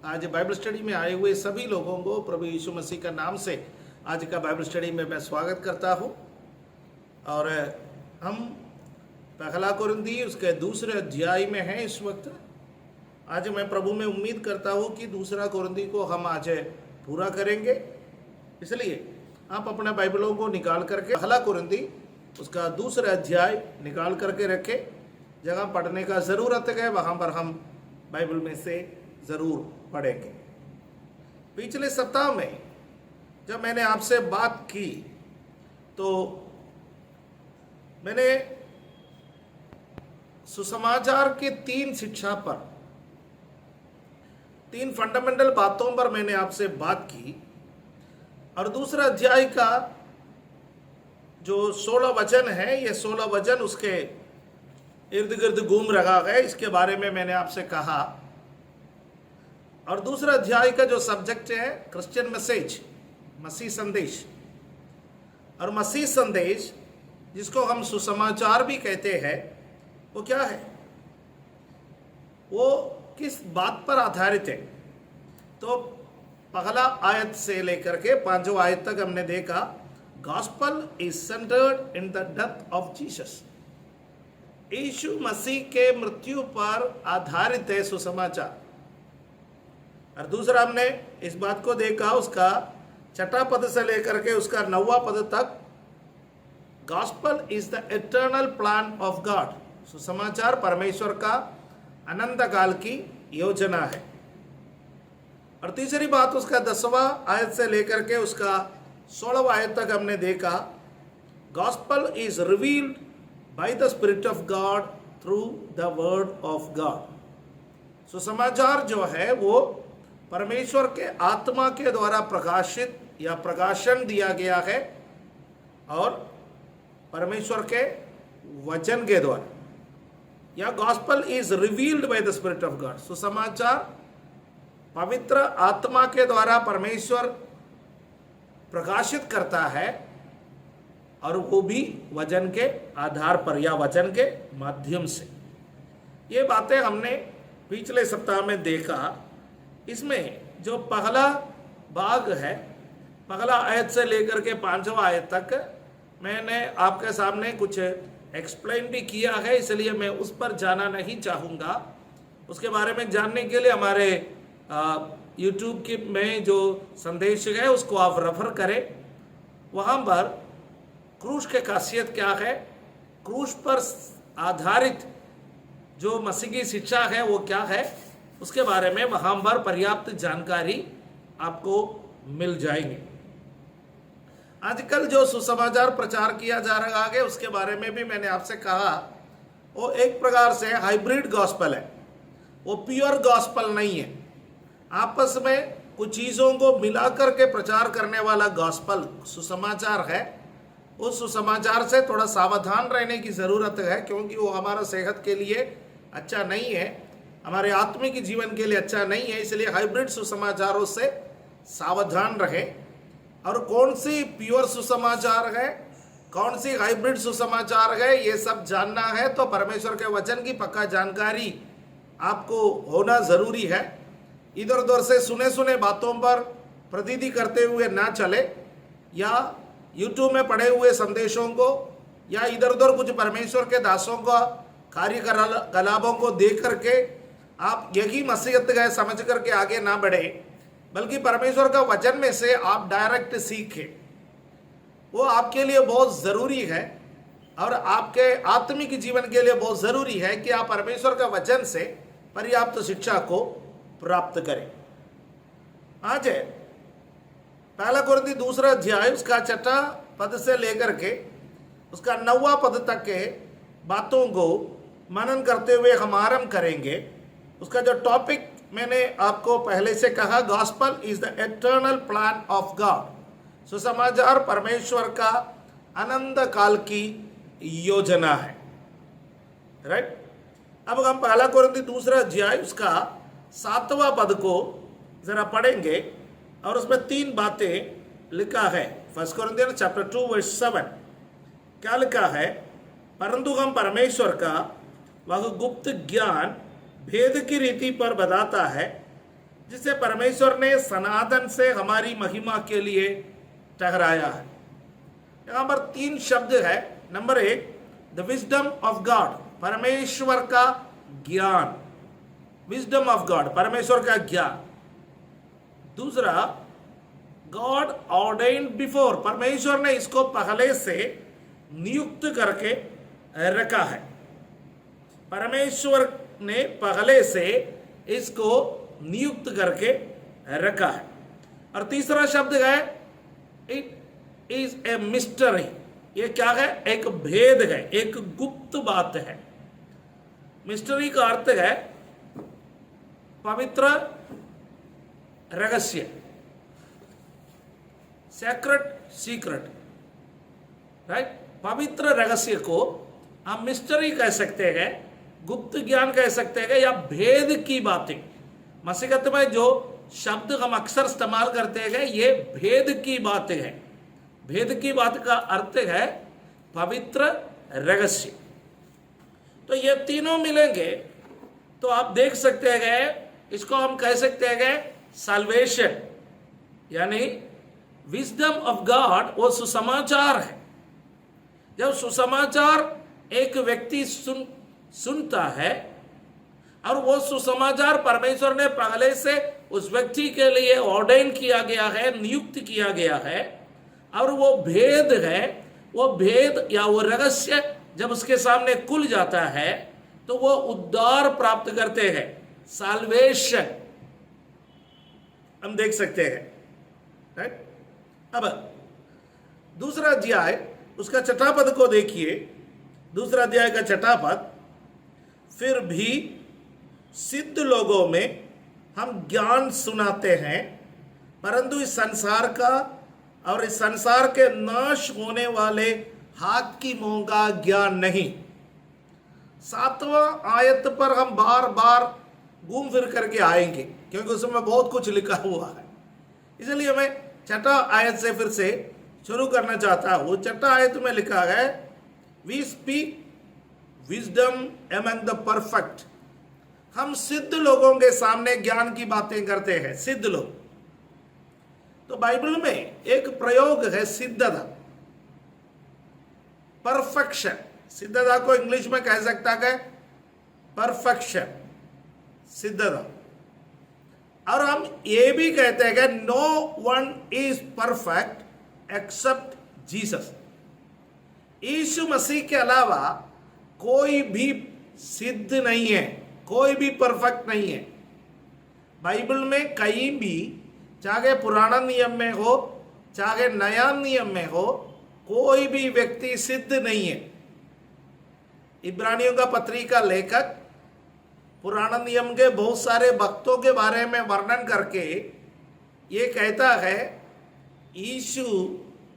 आज Bible study में आए हुए सभी लोगों को प्रभु यीशु मसीह का नाम से आज का बाइबल स्टडी में मैं स्वागत करता हूं। और हम पहला कुरिन्थी उसके दूसरे अध्याय में हैं इस वक्त। आज मैं प्रभु में उम्मीद करता हूं कि दूसरा कुरिन्थी को हम आज पूरा करेंगे, इसलिए आप अपने बाइबलों को निकाल करके पहला कुरिन्थी उसका दूसरा अध्याय निकाल करके रखें। जगह पढ़ने का ज़रूरत है वहाँ पर हम बाइबल में से ज़रूर पढ़ेंगे। पिछले सप्ताह में जब मैंने आपसे बात की तो मैंने सुसमाचार के 3 शिक्षा पर 3 फंडामेंटल बातों पर मैंने आपसे बात की। और दूसरा अध्याय का जो 16 वचन है, ये 16 वचन उसके इर्द गिर्द घूम रहा है, इसके बारे में मैंने आपसे कहा। और दूसरा अध्याय का जो सब्जेक्ट है क्रिश्चियन मैसेज, मसीह संदेश। और मसीह संदेश जिसको हम सुसमाचार भी कहते हैं, वो क्या है, वो किस बात पर आधारित है। तो पहला आयत से लेकर के 5वां आयत तक हमने देखा, gospel is centred in the death of Jesus. Yeshu Masih के मृत्यु पर आधारित है सुसमाचार। और दूसरा हमने इस बात को देखा, उसका 6वां पद से लेकर के उसका 9वां पद तक, gospel is the eternal plan of God. सुसमाचार परमेश्वर का अनंत काल की योजना है। और तीसरी बात उसका 10वां आयत से लेकर के उसका 16वां आयत तक हमने देखा, gospel is revealed by the spirit of God through the word of God. सुसमाचार जो है वो परमेश्वर के आत्मा के द्वारा प्रकाशित या प्रकाशन दिया गया है, और परमेश्वर के वचन के द्वारा, या gospel is revealed by the spirit of God. सुसमाचार पवित्र आत्मा के द्वारा परमेश्वर प्रकाशित करता है, और वो भी वचन के आधार पर या वचन के माध्यम से। ये बातें हमने पिछले सप्ताह में देखा। इसमें जो पहला भाग है, पहला आयत से लेकर के 5वां आयत तक, मैंने आपके सामने कुछ एक्सप्लेन भी किया है, इसलिए मैं उस पर जाना नहीं चाहूँगा। उसके बारे में जानने के लिए हमारे यूट्यूब के में जो संदेश है उसको आप रेफर करें। वहाँ पर क्रूस के खासियत क्या है, क्रूस पर आधारित जो मसीह की शिक्षा है वो क्या है, उसके बारे में वहाँ पर पर्याप्त जानकारी आपको मिल जाएगी। आजकल जो सुसमाचार प्रचार किया जा रहा है उसके बारे में भी मैंने आपसे कहा, वो एक प्रकार से हाइब्रिड गॉस्पल है, वो प्योर गॉस्पल नहीं है। आपस में कुछ चीज़ों को मिलाकर के प्रचार करने वाला गॉस्पल सुसमाचार है। उस सुसमाचार से थोड़ा सावधान रहने की ज़रूरत है, क्योंकि वो हमारा सेहत के लिए अच्छा नहीं है, हमारे आत्मिक जीवन के लिए अच्छा नहीं है। इसलिए हाइब्रिड सुसमाचारों से सावधान रहे। और कौन सी प्योर सुसमाचार है, कौन सी हाइब्रिड सुसमाचार है, ये सब जानना है तो परमेश्वर के वचन की पक्का जानकारी आपको होना ज़रूरी है। इधर उधर से सुने सुने बातों पर प्रतीति करते हुए ना चले, या यूट्यूब में पढ़े हुए संदेशों को या इधर उधर कुछ परमेश्वर के दासों का कार्यकलापों को देख करके आप यही मसीहत है समझ करके आगे ना बढ़े, बल्कि परमेश्वर का वचन में से आप डायरेक्ट सीखें। वो आपके लिए बहुत ज़रूरी है, और आपके आत्मिक जीवन के लिए बहुत ज़रूरी है कि आप परमेश्वर का वचन से पर्याप्त शिक्षा को प्राप्त करें। आज पहला कुरिन्थी दूसरा अध्याय उसका 6वां पद से लेकर के उसका 9वां पद तक के बातों को मनन करते हुए हम आरंभ करेंगे। उसका जो टॉपिक मैंने आपको पहले से कहा, gospel is the eternal plan of God. सुसमाचार परमेश्वर का अनंत काल की योजना है। राइट। अब हम पहला कुरिन्थी दूसरा अध्याय उसका 7वां पद को जरा पढ़ेंगे, और उसमें 3 बातें लिखा है। 1 कोरिन्थियंस चैप्टर 2 वर्स 7 क्या लिखा है, परंतु हम परमेश्वर का वह गुप्त ज्ञान भेद की रीति पर बताता है जिसे परमेश्वर ने सनातन से हमारी महिमा के लिए ठहराया है। यहां पर 3 शब्द है। Number 1, the wisdom of God, परमेश्वर का ज्ञान, विजडम ऑफ गॉड, परमेश्वर का ज्ञान। दूसरा, गॉड ऑर्डेन्ड बिफोर, परमेश्वर ने इसको पहले से नियुक्त करके रखा है, परमेश्वर ने पहले से इसको नियुक्त करके रखा है। और तीसरा शब्द है इट इज ए मिस्टरी, ये क्या है? एक भेद है, एक गुप्त बात है। मिस्टरी का अर्थ है पवित्र रहस्य, सेक्रेट सीक्रेट, राइट। पवित्र रहस्य को हम मिस्टरी कह सकते हैं, गुप्त ज्ञान कह सकते हैं, या भेद की बातें। मसीहत में जो शब्द हम अक्सर इस्तेमाल करते हैं ये भेद की बातें हैं। भेद की बात का अर्थ है पवित्र रहस्य। तो ये तीनों मिलेंगे तो आप देख सकते हैं, इसको हम कह सकते हैं साल्वेशन, यानी विजडम ऑफ गॉड वो सुसमाचार है। जब सुसमाचार एक व्यक्ति सुनता है और वो सुसमाचार परमेश्वर ने पहले से उस व्यक्ति के लिए ऑर्डेन किया गया है, नियुक्त किया गया है, और वो भेद है, वो भेद या वो रहस्य जब उसके सामने खुल जाता है तो वो उद्धार प्राप्त करते हैं, साल्वेशन हम देख सकते हैं, राइट। अब दूसरा अध्याय उसका 6वां पद को देखिए। दूसरा अध्याय का 6वां पद, फिर भी सिद्ध लोगों में हम ज्ञान सुनाते हैं, परंतु इस संसार का और इस संसार के नाश होने वाले हाकिमों का ज्ञान नहीं। 7वां आयत पर हम बार बार घूम फिर करके आएंगे क्योंकि उसमें बहुत कुछ लिखा हुआ है, इसलिए मैं 6वां आयत से फिर से शुरू करना चाहता हूं। 6वां आयत में लिखा है, we speak wisdom among the perfect, हम सिद्ध लोगों के सामने ज्ञान की बातें करते हैं, सिद्ध लोग। तो बाइबल में एक प्रयोग है सिद्धता, परफेक्शन। सिद्धता को इंग्लिश में कह सकता है परफेक्शन, सिद्धता। और हम ये भी कहते हैं कि no one is perfect except Jesus, Yeshu Masih के अलावा कोई भी सिद्ध नहीं है, कोई भी परफेक्ट नहीं है। बाइबल में कहीं भी, चाहे पुराना नियम में हो चाहे नया नियम में हो, कोई भी व्यक्ति सिद्ध नहीं है। इब्रानियों का पत्री का लेखक पुराना नियम के बहुत सारे भक्तों के बारे में वर्णन करके ये कहता है, यीशु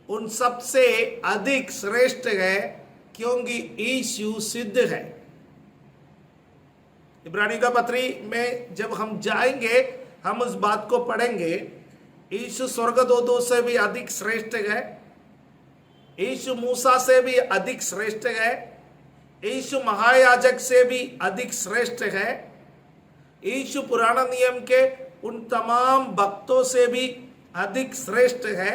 उन सबसे अधिक श्रेष्ठ है क्योंकि यीशु सिद्ध है। इब्रानियों का पत्री में जब हम जाएंगे हम उस बात को पढ़ेंगे। यीशु स्वर्गदूतों से भी अधिक श्रेष्ठ है, यीशु मूसा से भी अधिक श्रेष्ठ है, यीशु महायाजक से भी अधिक श्रेष्ठ है, यीशु पुराना नियम के उन तमाम भक्तों से भी अधिक श्रेष्ठ है।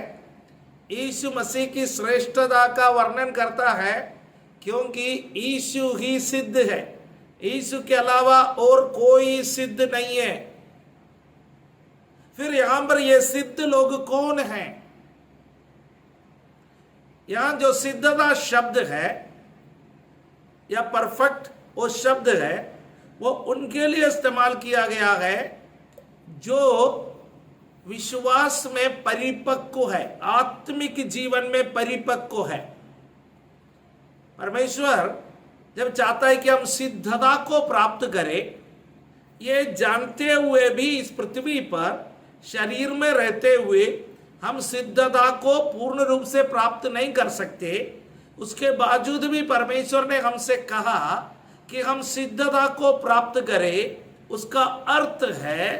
यीशु मसीह की श्रेष्ठता का वर्णन करता है क्योंकि यीशु ही सिद्ध है, यीशु के अलावा और कोई सिद्ध नहीं है। फिर यहां पर ये सिद्ध लोग कौन हैं? यहां जो सिद्धता शब्द है या परफेक्ट वो शब्द है, वो उनके लिए इस्तेमाल किया गया है जो विश्वास में परिपक्व है, आत्मिक जीवन में परिपक्व है। परमेश्वर जब चाहता है कि हम सिद्धता को प्राप्त करें, ये जानते हुए भी इस पृथ्वी पर शरीर में रहते हुए हम सिद्धता को पूर्ण रूप से प्राप्त नहीं कर सकते। उसके बावजूद भी परमेश्वर ने हमसे कहा कि हम सिद्धता को प्राप्त करें। उसका अर्थ है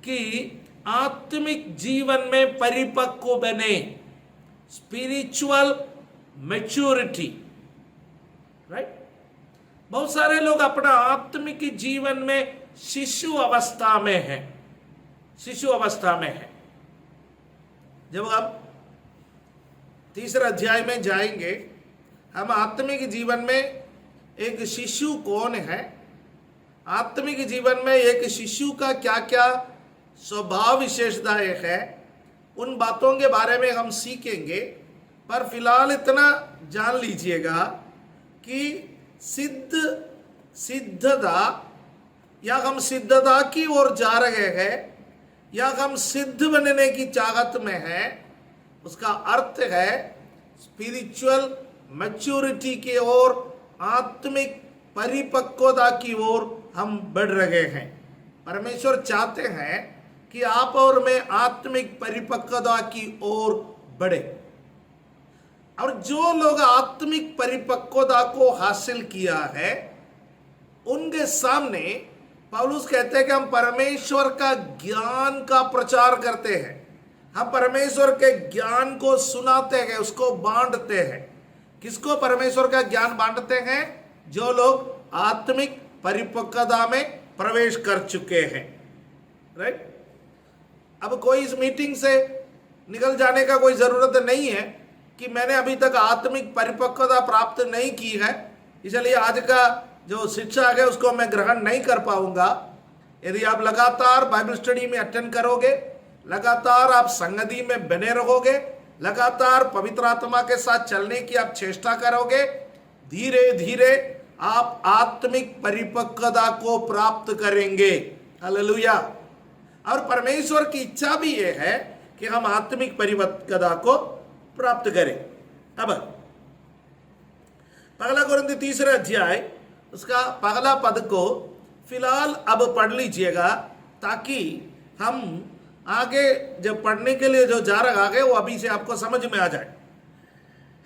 कि आत्मिक जीवन में परिपक्व बने, स्पिरिचुअल मैच्योरिटी, राइट। बहुत सारे लोग अपना आत्मिक जीवन में शिशु अवस्था में हैं, शिशु अवस्था में है। जब हम तीसरे अध्याय में जाएंगे, हम आत्मिक जीवन में एक शिशु कौन है, आत्मिक जीवन में एक शिशु का क्या क्या स्वभाव विशेषताएं है, उन बातों के बारे में हम सीखेंगे। पर फिलहाल इतना जान लीजिएगा कि सिद्धता या हम सिद्धता की ओर जा रहे हैं या हम सिद्ध बनने की चाहत में हैं, उसका अर्थ है स्पिरिचुअल मैच्योरिटी की ओर, आत्मिक परिपक्वता की ओर हम बढ़ रहे हैं। परमेश्वर चाहते हैं कि आप और मैं आत्मिक परिपक्वता की ओर बढ़े। और जो लोग आत्मिक परिपक्वता को हासिल किया है, उनके सामने पौलुस कहते हैं कि हम परमेश्वर का ज्ञान का प्रचार करते हैं, हम परमेश्वर के ज्ञान को सुनाते हैं, उसको बांटते हैं। किसको परमेश्वर का ज्ञान बांटते हैं? जो लोग आत्मिक परिपक्वता में प्रवेश कर चुके हैं। राइट? अब कोई इस मीटिंग से निकल जाने का कोई जरूरत नहीं है कि मैंने अभी तक आत्मिक परिपक्वता प्राप्त नहीं की है, इसलिए आज का जो शिक्षा है उसको मैं ग्रहण नहीं कर पाऊंगा। यदि आप लगातार बाइबल स्टडी में अटेंड करोगे, लगातार आप संगति में बने रहोगे, लगातार पवित्र आत्मा के साथ चलने की आप चेष्टा करोगे, धीरे धीरे आप आत्मिक परिपक्वता को प्राप्त करेंगे। हालेलुया। और परमेश्वर की इच्छा भी यह है कि हम आत्मिक परिपक्वता को प्राप्त करें। अब पहला कुरिन्थी तीसरा अध्याय उसका पहला पद को फिलहाल अब पढ़ लीजिएगा, ताकि हम आगे जब पढ़ने के लिए जो जा रहा है वो अभी से आपको समझ में आ जाए।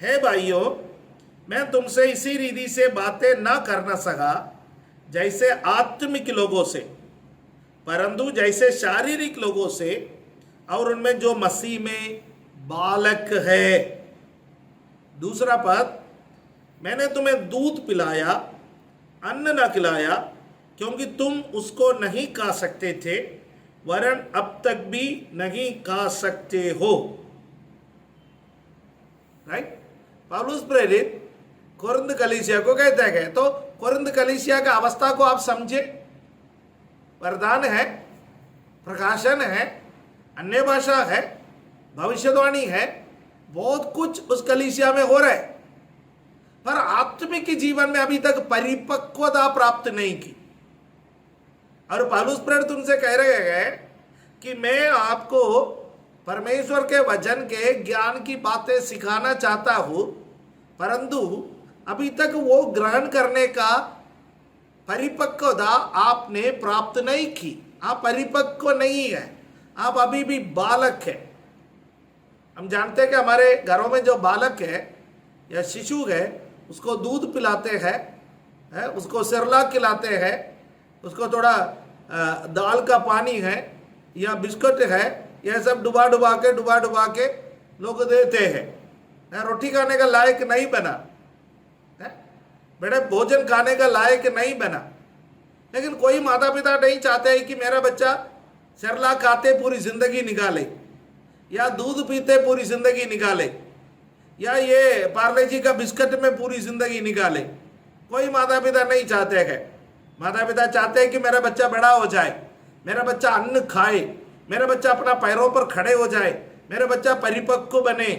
हे भाइयों, मैं तुमसे इसी रीति से बातें ना करना सका जैसे आत्मिक लोगों से, परंतु जैसे शारीरिक लोगों से, और उनमें जो मसीह में बालक है। दूसरा पद, मैंने तुम्हें दूध पिलाया, अन्न न खिलाया, क्योंकि तुम उसको नहीं खा सकते थे, वरन अब तक भी नहीं खा सकते हो। राइट? पौलुस प्रेरित कोरिन्थ कलीसिया को कहता है। तो कोरिन्थ कलीसिया का अवस्था को आप समझे। वरदान है, प्रकाशन है, अन्य भाषा है, भविष्यवाणी है, बहुत कुछ उस कलीसिया में हो रहा है, पर आत्मिक जीवन में अभी तक परिपक्वता प्राप्त नहीं की। और पौलुस प्रेरित उनसे कह रहे हैं कि मैं आपको परमेश्वर के वचन के ज्ञान की बातें सिखाना चाहता हूं, परंतु अभी तक वो ग्रहण करने का परिपक्वता आपने प्राप्त नहीं की। आप परिपक्व नहीं है, आप अभी भी बालक है। हम जानते हैं कि हमारे घरों में जो बालक है या शिशु है, उसको दूध पिलाते हैं, उसको सेरेलैक खिलाते हैं, उसको थोड़ा दाल का पानी है या बिस्कुट है, यह सब डुबा डुबा के लोग देते हैं। रोटी खाने का लायक नहीं बना, बेटा भोजन खाने का लायक नहीं बना। लेकिन कोई माता पिता नहीं चाहते कि मेरा बच्चा सेरेलैक खाते पूरी जिंदगी निकाले, या दूध पीते पूरी जिंदगी निकाले, या ये पार्ले जी का बिस्कुट में पूरी जिंदगी निकाले। कोई माता पिता नहीं चाहते हैं। माता पिता चाहते हैं कि मेरा बच्चा बड़ा हो जाए, मेरा बच्चा अन्न खाए, मेरा बच्चा अपना पैरों पर खड़े हो जाए, मेरा बच्चा परिपक्व बने।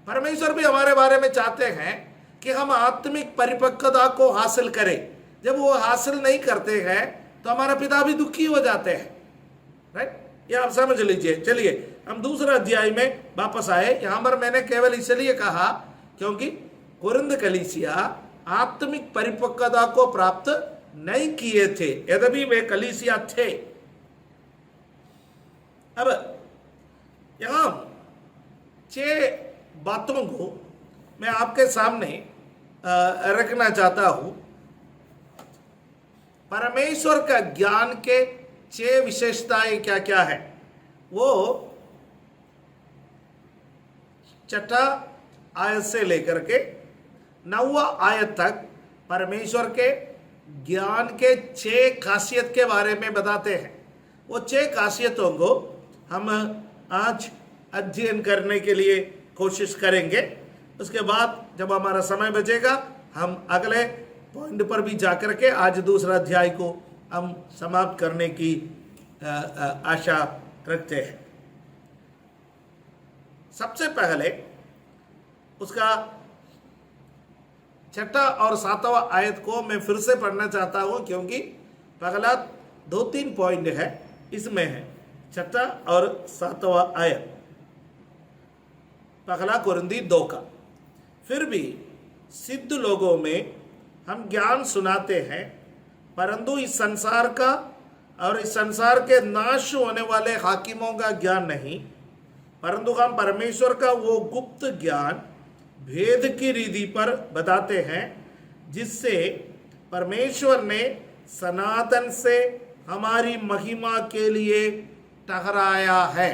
परमेश्वर भी हमारे बारे में चाहते हैं कि हम आत्मिक परिपक्वता को हासिल करें। जब वो हासिल नहीं करते हैं तो हमारा पिता भी दुखी हो जाते हैं। राइट? ये आप समझ लीजिए। चलिए हम दूसरा अध्याय में वापस आए। यहां पर मैंने केवल इसलिए कहा क्योंकि कोरिन्थ कलीसिया आत्मिक परिपक्वता को प्राप्त नहीं किए थे, यद्यपि वे कलीसिया थे। अब यहां 6 बातों को मैं आपके सामने रखना चाहता हूं। परमेश्वर का ज्ञान के 6 विशेषताएं क्या क्या है, वो 6 आयत से लेकर के 9 आयत तक परमेश्वर के ज्ञान के 6 खासियत के बारे में बताते हैं। वो 6 खासियतों को हम आज अध्ययन करने के लिए कोशिश करेंगे। उसके बाद जब हमारा समय बचेगा हम अगले पॉइंट पर भी जाकर के आज दूसरा अध्याय को हम समाप्त करने की आशा रखते हैं। सबसे पहले उसका 6 और 7वां आयत को मैं फिर से पढ़ना चाहता हूं, क्योंकि पहला 2-3 पॉइंट है इसमें है। 6 और 7वां आयत पहला कुरिन्थी 2 का। फिर भी सिद्ध लोगों में हम ज्ञान सुनाते हैं, परंतु इस संसार का और इस संसार के नाश होने वाले हाकिमों का ज्ञान नहीं, परंतु हम परमेश्वर का वो गुप्त ज्ञान भेद की रीति पर बताते हैं, जिससे परमेश्वर ने सनातन से हमारी महिमा के लिए ठहराया है।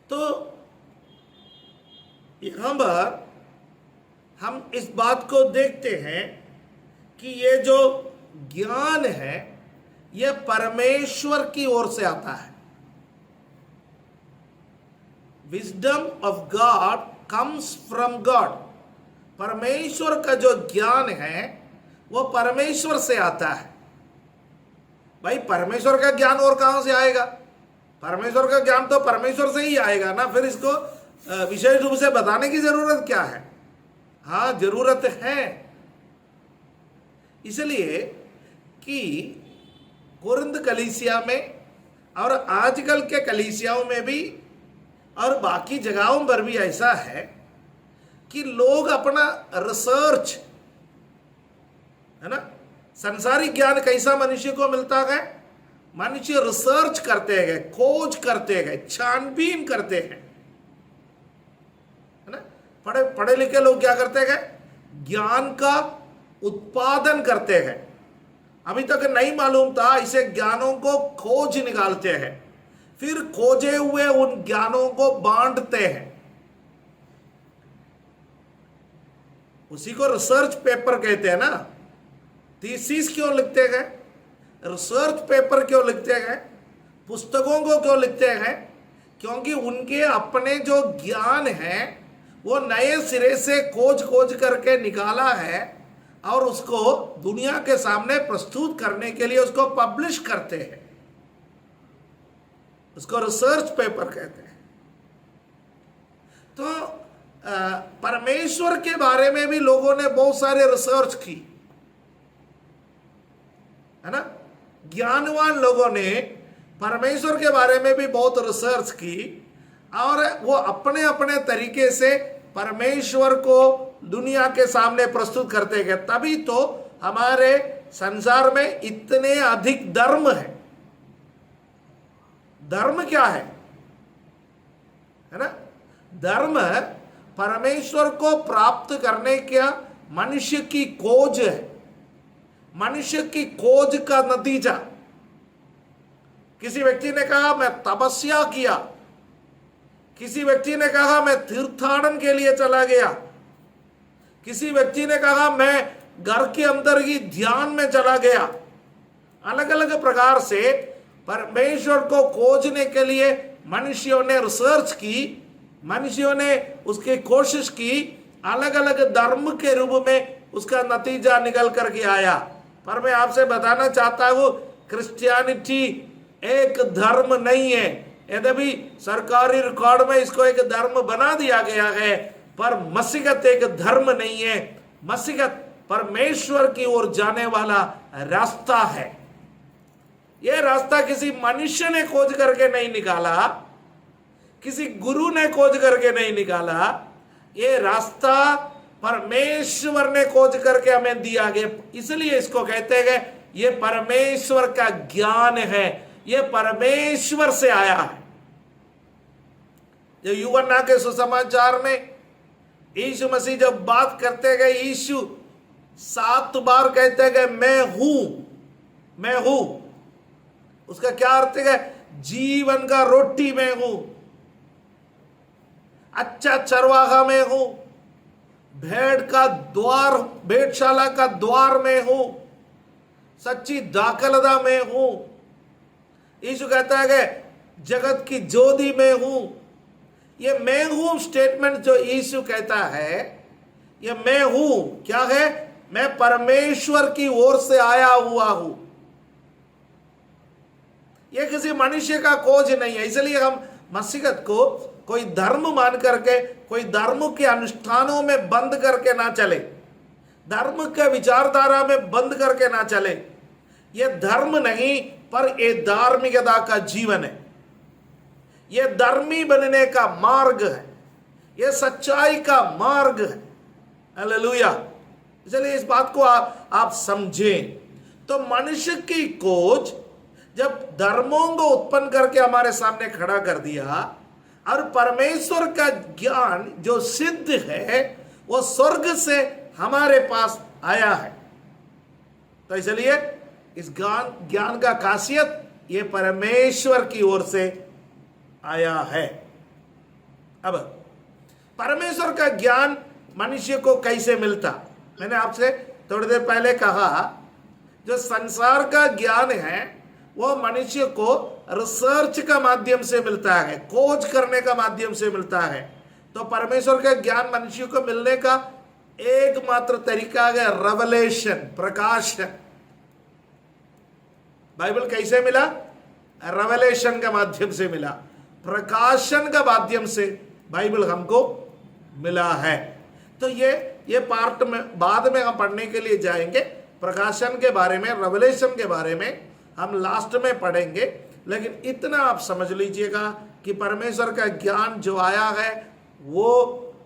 तो यहां पर हम इस बात को देखते हैं कि ये जो ज्ञान है यह परमेश्वर की ओर से आता है। Wisdom of God comes from God. परमेश्वर का जो ज्ञान है वो परमेश्वर से आता है। भाई परमेश्वर का ज्ञान और कहां से आएगा? परमेश्वर का ज्ञान तो परमेश्वर से ही आएगा ना, फिर इसको विशेष रूप से बताने की जरूरत क्या है? हाँ, जरूरत है। इसलिए कि कोरिन्थ कलीसिया में और आजकल के कलीसियाओं में भी और बाकी जगहों पर भी ऐसा है कि लोग अपना रिसर्च, है ना, संसारिक ज्ञान कैसा मनुष्य को मिलता है? मनुष्य रिसर्च करते हैं, खोज करते हैं, छानबीन करते हैं, है ना। पढ़े लिखे लोग क्या करते हैं? ज्ञान का उत्पादन करते हैं। अभी तक नहीं मालूम था, इसे ज्ञानों को खोज निकालते हैं, फिर खोजे हुए उन ज्ञानों को बांटते हैं। उसी को रिसर्च पेपर कहते हैं ना। थीसिस क्यों लिखते हैं? रिसर्च पेपर क्यों लिखते हैं? पुस्तकों को क्यों लिखते हैं? क्योंकि उनके अपने जो ज्ञान है वो नए सिरे से खोज करके निकाला है और उसको दुनिया के सामने प्रस्तुत करने के लिए उसको पब्लिश करते हैं। उसको रिसर्च पेपर कहते हैं। तो परमेश्वर के बारे में भी लोगों ने बहुत सारे रिसर्च की, है ना। ज्ञानवान लोगों ने परमेश्वर के बारे में भी बहुत रिसर्च की और वो अपने अपने तरीके से परमेश्वर को दुनिया के सामने प्रस्तुत करते गए। तभी तो हमारे संसार में इतने अधिक धर्म है। धर्म क्या है ना? धर्म परमेश्वर को प्राप्त करने का मनुष्य की खोज है। मनुष्य की खोज का नतीजा। किसी व्यक्ति ने कहा मैं तपस्या किया, किसी व्यक्ति ने कहा मैं तीर्थाटन के लिए चला गया, किसी व्यक्ति ने कहा मैं घर के अंदर ही ध्यान में चला गया। अलग अलग प्रकार से परमेश्वर को खोजने के लिए मनुष्यों ने रिसर्च की, मनुष्यों ने उसकी कोशिश की, अलग अलग धर्म के रूप में उसका नतीजा निकल करके आया। पर मैं आपसे बताना चाहता हूं, क्रिश्चियनिटी एक धर्म नहीं है। यद्यपि सरकारी रिकॉर्ड में इसको एक धर्म बना दिया गया है, पर मसीहत एक धर्म नहीं है। मसीहत परमेश्वर की ओर जाने वाला रास्ता है। यह रास्ता किसी मनुष्य ने खोज करके नहीं निकाला, किसी गुरु ने खोज करके नहीं निकाला। यह रास्ता परमेश्वर ने खोज करके हमें दिया गया। इसलिए इसको कहते हैं ये परमेश्वर का ज्ञान है, ये परमेश्वर से आया है। जो यूहन्ना के सुसमाचार में यीशु मसीह जब बात करते गए, यीशु 7 बार कहते गए मैं हूं, मैं हूं। उसका क्या अर्थ है? जीवन का रोटी मैं हूं, अच्छा चरवाहा मैं हूं, भेड़ का द्वार, भेड़शाला का द्वार मैं हूं, सच्ची दाखलता में हूं। यीशु कहता है कि जगत की ज्योति में हूं। ये मैं हूं स्टेटमेंट जो यीशु कहता है, ये मैं हूं क्या है? मैं परमेश्वर की ओर से आया हुआ हूं। ये किसी मनुष्य का खोज नहीं है। इसलिए हम मसीहत को कोई धर्म मान करके, कोई धर्म के अनुष्ठानों में बंद करके ना चले, धर्म के विचारधारा में बंद करके ना चले। ये धर्म नहीं, पर ये धार्मिकता का जीवन है। ये धर्मी बनने का मार्ग है, ये सच्चाई का मार्ग है। हालेलुया। इसलिए इस बात को आप समझें। तो मनुष्य की खोज जब धर्मों को उत्पन्न करके हमारे सामने खड़ा कर दिया, और परमेश्वर का ज्ञान जो सिद्ध है वो स्वर्ग से हमारे पास आया है। तो इसलिए इस ज्ञान का खासियत ये परमेश्वर की ओर से आया है। अब परमेश्वर का ज्ञान मनुष्य को कैसे मिलता? मैंने आपसे थोड़ी देर पहले कहा, जो संसार का ज्ञान है वो मनुष्य को रिसर्च का माध्यम से मिलता है, खोज करने का माध्यम से मिलता है। तो परमेश्वर का ज्ञान मनुष्य को मिलने का एकमात्र तरीका है रेवलेशन, प्रकाशन। बाइबल कैसे मिला? रेवलेशन का माध्यम से मिला, प्रकाशन का माध्यम से बाइबल हमको मिला है। तो ये पार्ट में बाद में हम पढ़ने के लिए जाएंगे। प्रकाशन के बारे में, रेवलेशन के बारे में हम लास्ट में पढ़ेंगे। लेकिन इतना आप समझ लीजिएगा कि परमेश्वर का ज्ञान जो आया है वो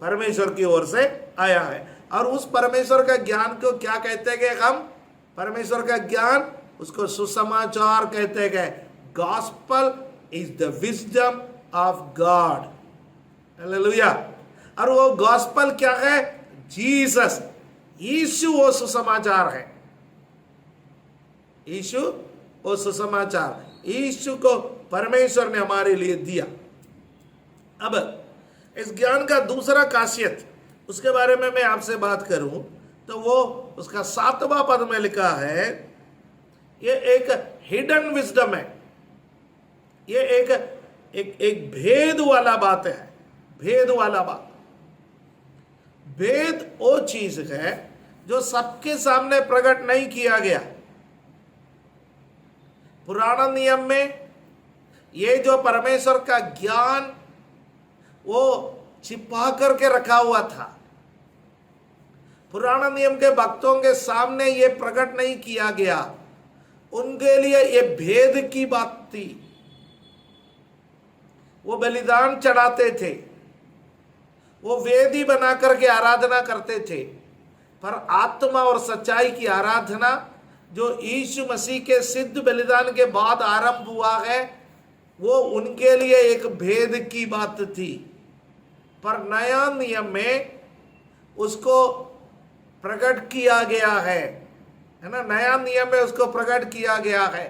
परमेश्वर की ओर से आया है। और उस परमेश्वर का ज्ञान को क्या कहते हैं हम? परमेश्वर का ज्ञान, उसको सुसमाचार कहते हैं। Gospel is the wisdom of God. Hallelujah. और वो गॉस्पल क्या है? जीसस, यीशु वो सुसमाचार है। यीशु वो सुसमाचार, यीशु को परमेश्वर ने हमारे लिए दिया। अब इस ज्ञान का दूसरा खासियत, उसके बारे में मैं आपसे बात करूं तो वो उसका 7वां पद में लिखा है, ये एक हिडन विजडम है। ये एक भेद वाला बात है, भेद वाला बात। भेद वो चीज है जो सबके सामने प्रकट नहीं किया गया। पुराना नियम में ये जो परमेश्वर का ज्ञान वो छिपा करके रखा हुआ था। पुराना नियम के भक्तों के सामने ये प्रकट नहीं किया गया। उनके लिए ये भेद की बात थी। वो बलिदान चढ़ाते थे, वो वेदी बना करके आराधना करते थे। पर आत्मा और सच्चाई की आराधना जो यीशु मसीह के सिद्ध बलिदान के बाद आरंभ हुआ है, वो उनके लिए एक भेद की बात थी। पर नया नियम में उसको प्रकट किया गया है ना? नया नियम में उसको प्रकट किया गया है।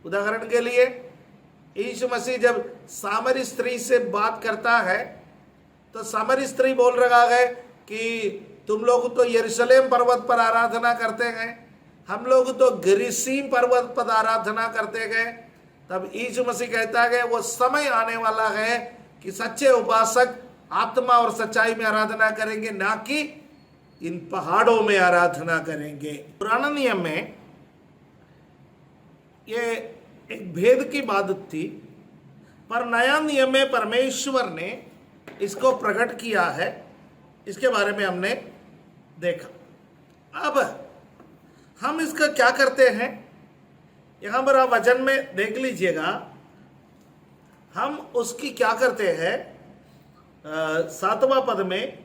उदाहरण के लिए यीशु मसीह जब सामरी स्त्री से बात करता है तो सामरी स्त्री बोल रहा है कि तुम लोग तो यरूशलेम पर्वत पर आराधना करते हैं, हम लोग तो गिरिसीम पर्वत पर आराधना करते गए। तब यीशु मसीह कहता है वो समय आने वाला है कि सच्चे उपासक आत्मा और सच्चाई में आराधना करेंगे, ना कि इन पहाड़ों में आराधना करेंगे। पुराना नियम में ये एक भेद की बात थी, पर नया नियम में परमेश्वर ने इसको प्रकट किया है। इसके बारे में हमने देखा। अब हम इसका क्या करते हैं, यहां पर आप वचन में देख लीजिएगा। हम उसकी क्या करते हैं, 7वां पद में,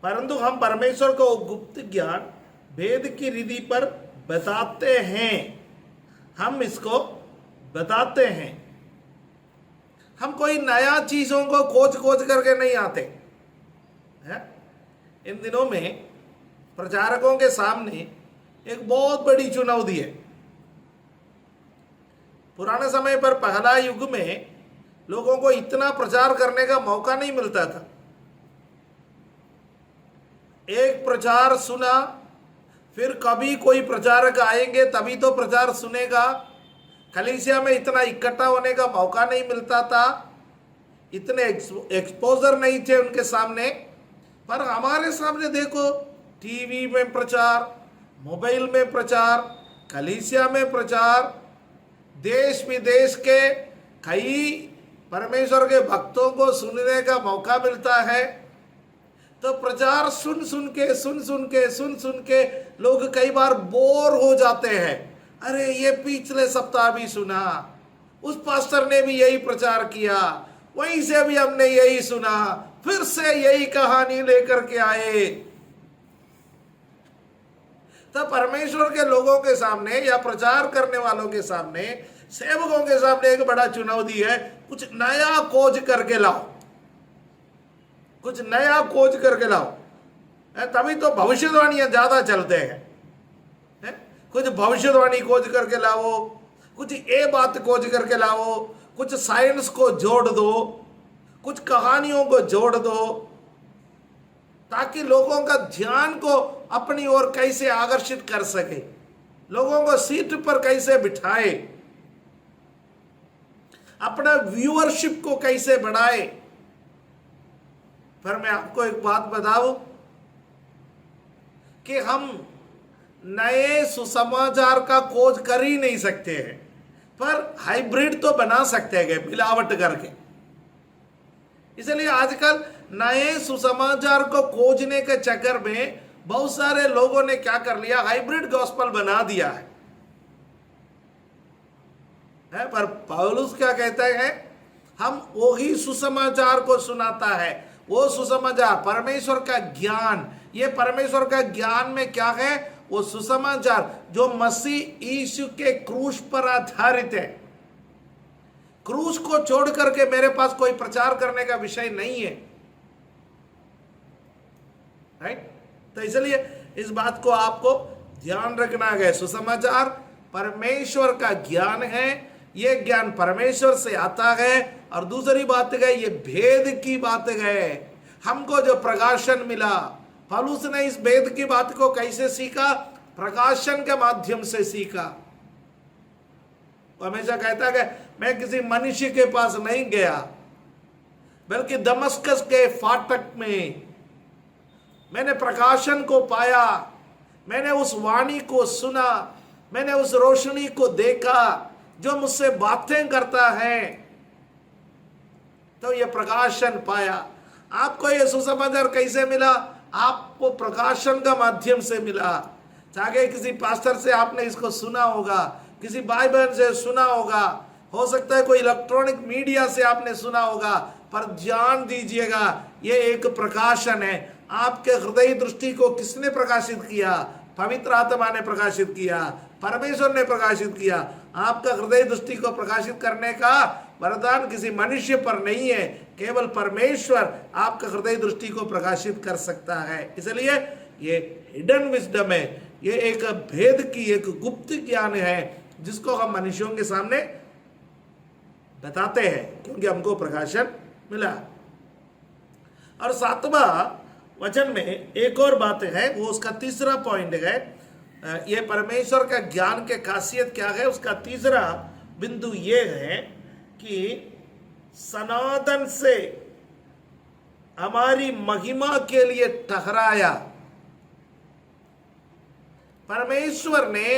परंतु हम परमेश्वर को गुप्त ज्ञान भेद की रिधि पर बताते हैं। हम इसको बताते हैं। हम कोई नया चीजों को खोज करके नहीं आते हैं। इन दिनों में प्रचारकों के सामने एक बहुत बड़ी चुनौती है। पुराने समय पर पहला युग में लोगों को इतना प्रचार करने का मौका नहीं मिलता था। एक प्रचार सुना, फिर कभी कोई प्रचारक आएंगे तभी तो प्रचार सुनेगा। कलीसिया में इतना इकट्ठा होने का मौका नहीं मिलता था, इतने एक्सपोजर नहीं थे उनके सामने। पर हमारे सामने देखो, टीवी में प्रचार, मोबाइल में प्रचार, कलीसिया में प्रचार, देश विदेश के कई परमेश्वर के भक्तों को सुनने का मौका मिलता है। तो प्रचार सुन सुन के लोग कई बार बोर हो जाते हैं। अरे ये पिछले सप्ताह भी सुना, उस पास्टर ने भी यही प्रचार किया, वहीं से भी हमने यही सुना, फिर से यही कहानी लेकर के आए। तो परमेश्वर के लोगों के सामने या प्रचार करने वालों के सामने, सेवकों के सामने एक बड़ा चुनौती है, कुछ नया खोज करके लाओ, कुछ नया खोज करके लाओ। तभी तो भविष्यवाणियां ज्यादा चलते हैं। कुछ भविष्यवाणी खोज करके लाओ, कुछ ये बात खोज करके लाओ, कुछ साइंस को जोड़ दो, कुछ कहानियों को जोड़ दो, ताकि लोगों का ध्यान को अपनी ओर कैसे आकर्षित कर सके, लोगों को सीट पर कैसे बिठाए, अपना व्यूअरशिप को कैसे बढ़ाए। पर मैं आपको एक बात बताऊं कि हम नए सुसमाचार का खोज कर ही नहीं सकते हैं, पर हाइब्रिड तो बना सकते हैं मिलावट करके। इसलिए आजकल नए सुसमाचार को खोजने के चक्कर में बहुत सारे लोगों ने क्या कर लिया, हाइब्रिड गॉस्पेल बना दिया है। पर पौलुस क्या कहते हैं, हम वही सुसमाचार को सुनाता है, वो सुसमाचार परमेश्वर का ज्ञान। ये परमेश्वर का ज्ञान में क्या है, वो सुसमाचार जो मसीह यीशु के क्रूस पर आधारित है। क्रूस को छोड़ करके मेरे पास कोई प्रचार करने का विषय नहीं है, राइट। तो इसलिए इस बात को आपको ध्यान रखना है। सुसमाचार परमेश्वर का ज्ञान है, ये ज्ञान परमेश्वर से आता है। और दूसरी बात है, ये भेद की बात है। हमको जो प्रकाशन मिला, पौलुस ने इस भेद की बात को कैसे सीखा, प्रकाशन के माध्यम से सीखा। वो हमेशा कहता है मैं किसी मनुष्य के पास नहीं गया, बल्कि दमस्कस के फाटक में मैंने प्रकाशन को पाया, मैंने उस वाणी को सुना, मैंने उस रोशनी को देखा जो मुझसे बातें करता है, तो ये प्रकाशन पाया। आपको ये सुसमाचार कैसे मिला, आपको प्रकाशन का माध्यम से मिला। चाहे किसी पास्टर से आपने इसको सुना होगा, किसी भाई बहन से सुना होगा, हो सकता है कोई इलेक्ट्रॉनिक मीडिया से आपने सुना होगा, पर ध्यान दीजिएगा, ये एक प्रकाशन है। आपके हृदय दृष्टि को किसने प्रकाशित किया, पवित्र आत्मा ने प्रकाशित किया, परमेश्वर ने प्रकाशित किया। आपका हृदय दृष्टि को प्रकाशित करने का वरदान किसी मनुष्य पर नहीं है, केवल परमेश्वर आपका हृदय दृष्टि को प्रकाशित कर सकता है। इसलिए ये हिडन विजडम है, ये एक भेद की एक गुप्त ज्ञान है जिसको हम मनुष्यों के सामने बताते हैं, क्योंकि हमको प्रकाशन मिला। और 7वां वचन में एक और बात है, वो उसका तीसरा पॉइंट है। ये परमेश्वर का ज्ञान के खासियत क्या है, उसका तीसरा बिंदु ये है कि सनातन से हमारी महिमा के लिए ठहराया। परमेश्वर ने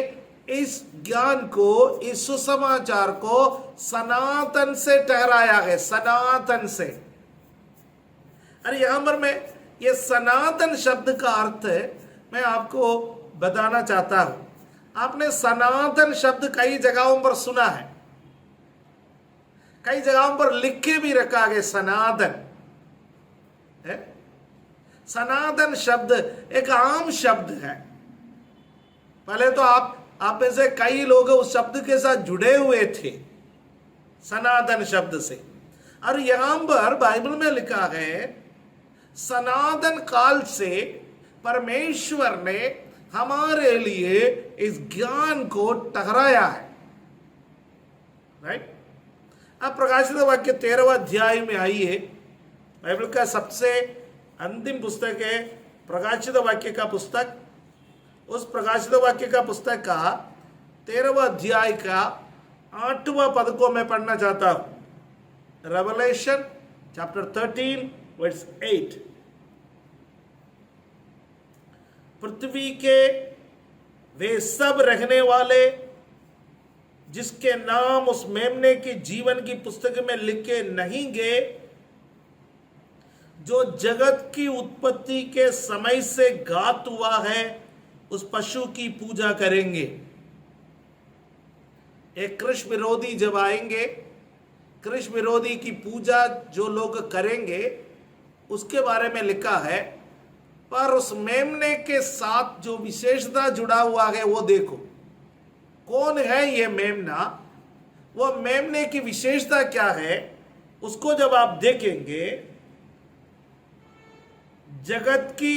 इस ज्ञान को, इस सुसमाचार को सनातन से ठहराया है, सनातन से। अरे यहां पर मैं ये सनातन शब्द का अर्थ मैं आपको बताना चाहता हूं। आपने सनातन शब्द कई जगहों पर सुना है, कई जगहों पर लिख के भी रखा है सनातन है। सनातन शब्द एक आम शब्द है। पहले तो आप में से कई लोग उस शब्द के साथ जुड़े हुए थे, सनातन शब्द से। और यहां पर बाइबल में लिखा है, सनातन काल से परमेश्वर ने हमारे लिए इस ज्ञान को ठहराया है, राइट। अब प्रकाशित वाक्य 13वां अध्याय में आइए। बाइबल का सबसे अंतिम पुस्तक है प्रकाशित वाक्य का पुस्तक, उस प्रकाशित वाक्य का पुस्तक का 13वां अध्याय का 8वां पद को मैं पढ़ना चाहता हूं। Revelation chapter 13 verse 8। पृथ्वी के वे सब रहने वाले जिसके नाम उस मेमने की जीवन की पुस्तक में लिखे नहीं गए, जो जगत की उत्पत्ति के समय से घात हुआ है, उस पशु की पूजा करेंगे। एक कृष्ण विरोधी जब आएंगे, कृष्ण विरोधी की पूजा जो लोग करेंगे उसके बारे में लिखा है। पर उस मेमने के साथ जो विशेषता जुड़ा हुआ है वो देखो, कौन है ये मेमना, वो मेमने की विशेषता क्या है, उसको जब आप देखेंगे, जगत की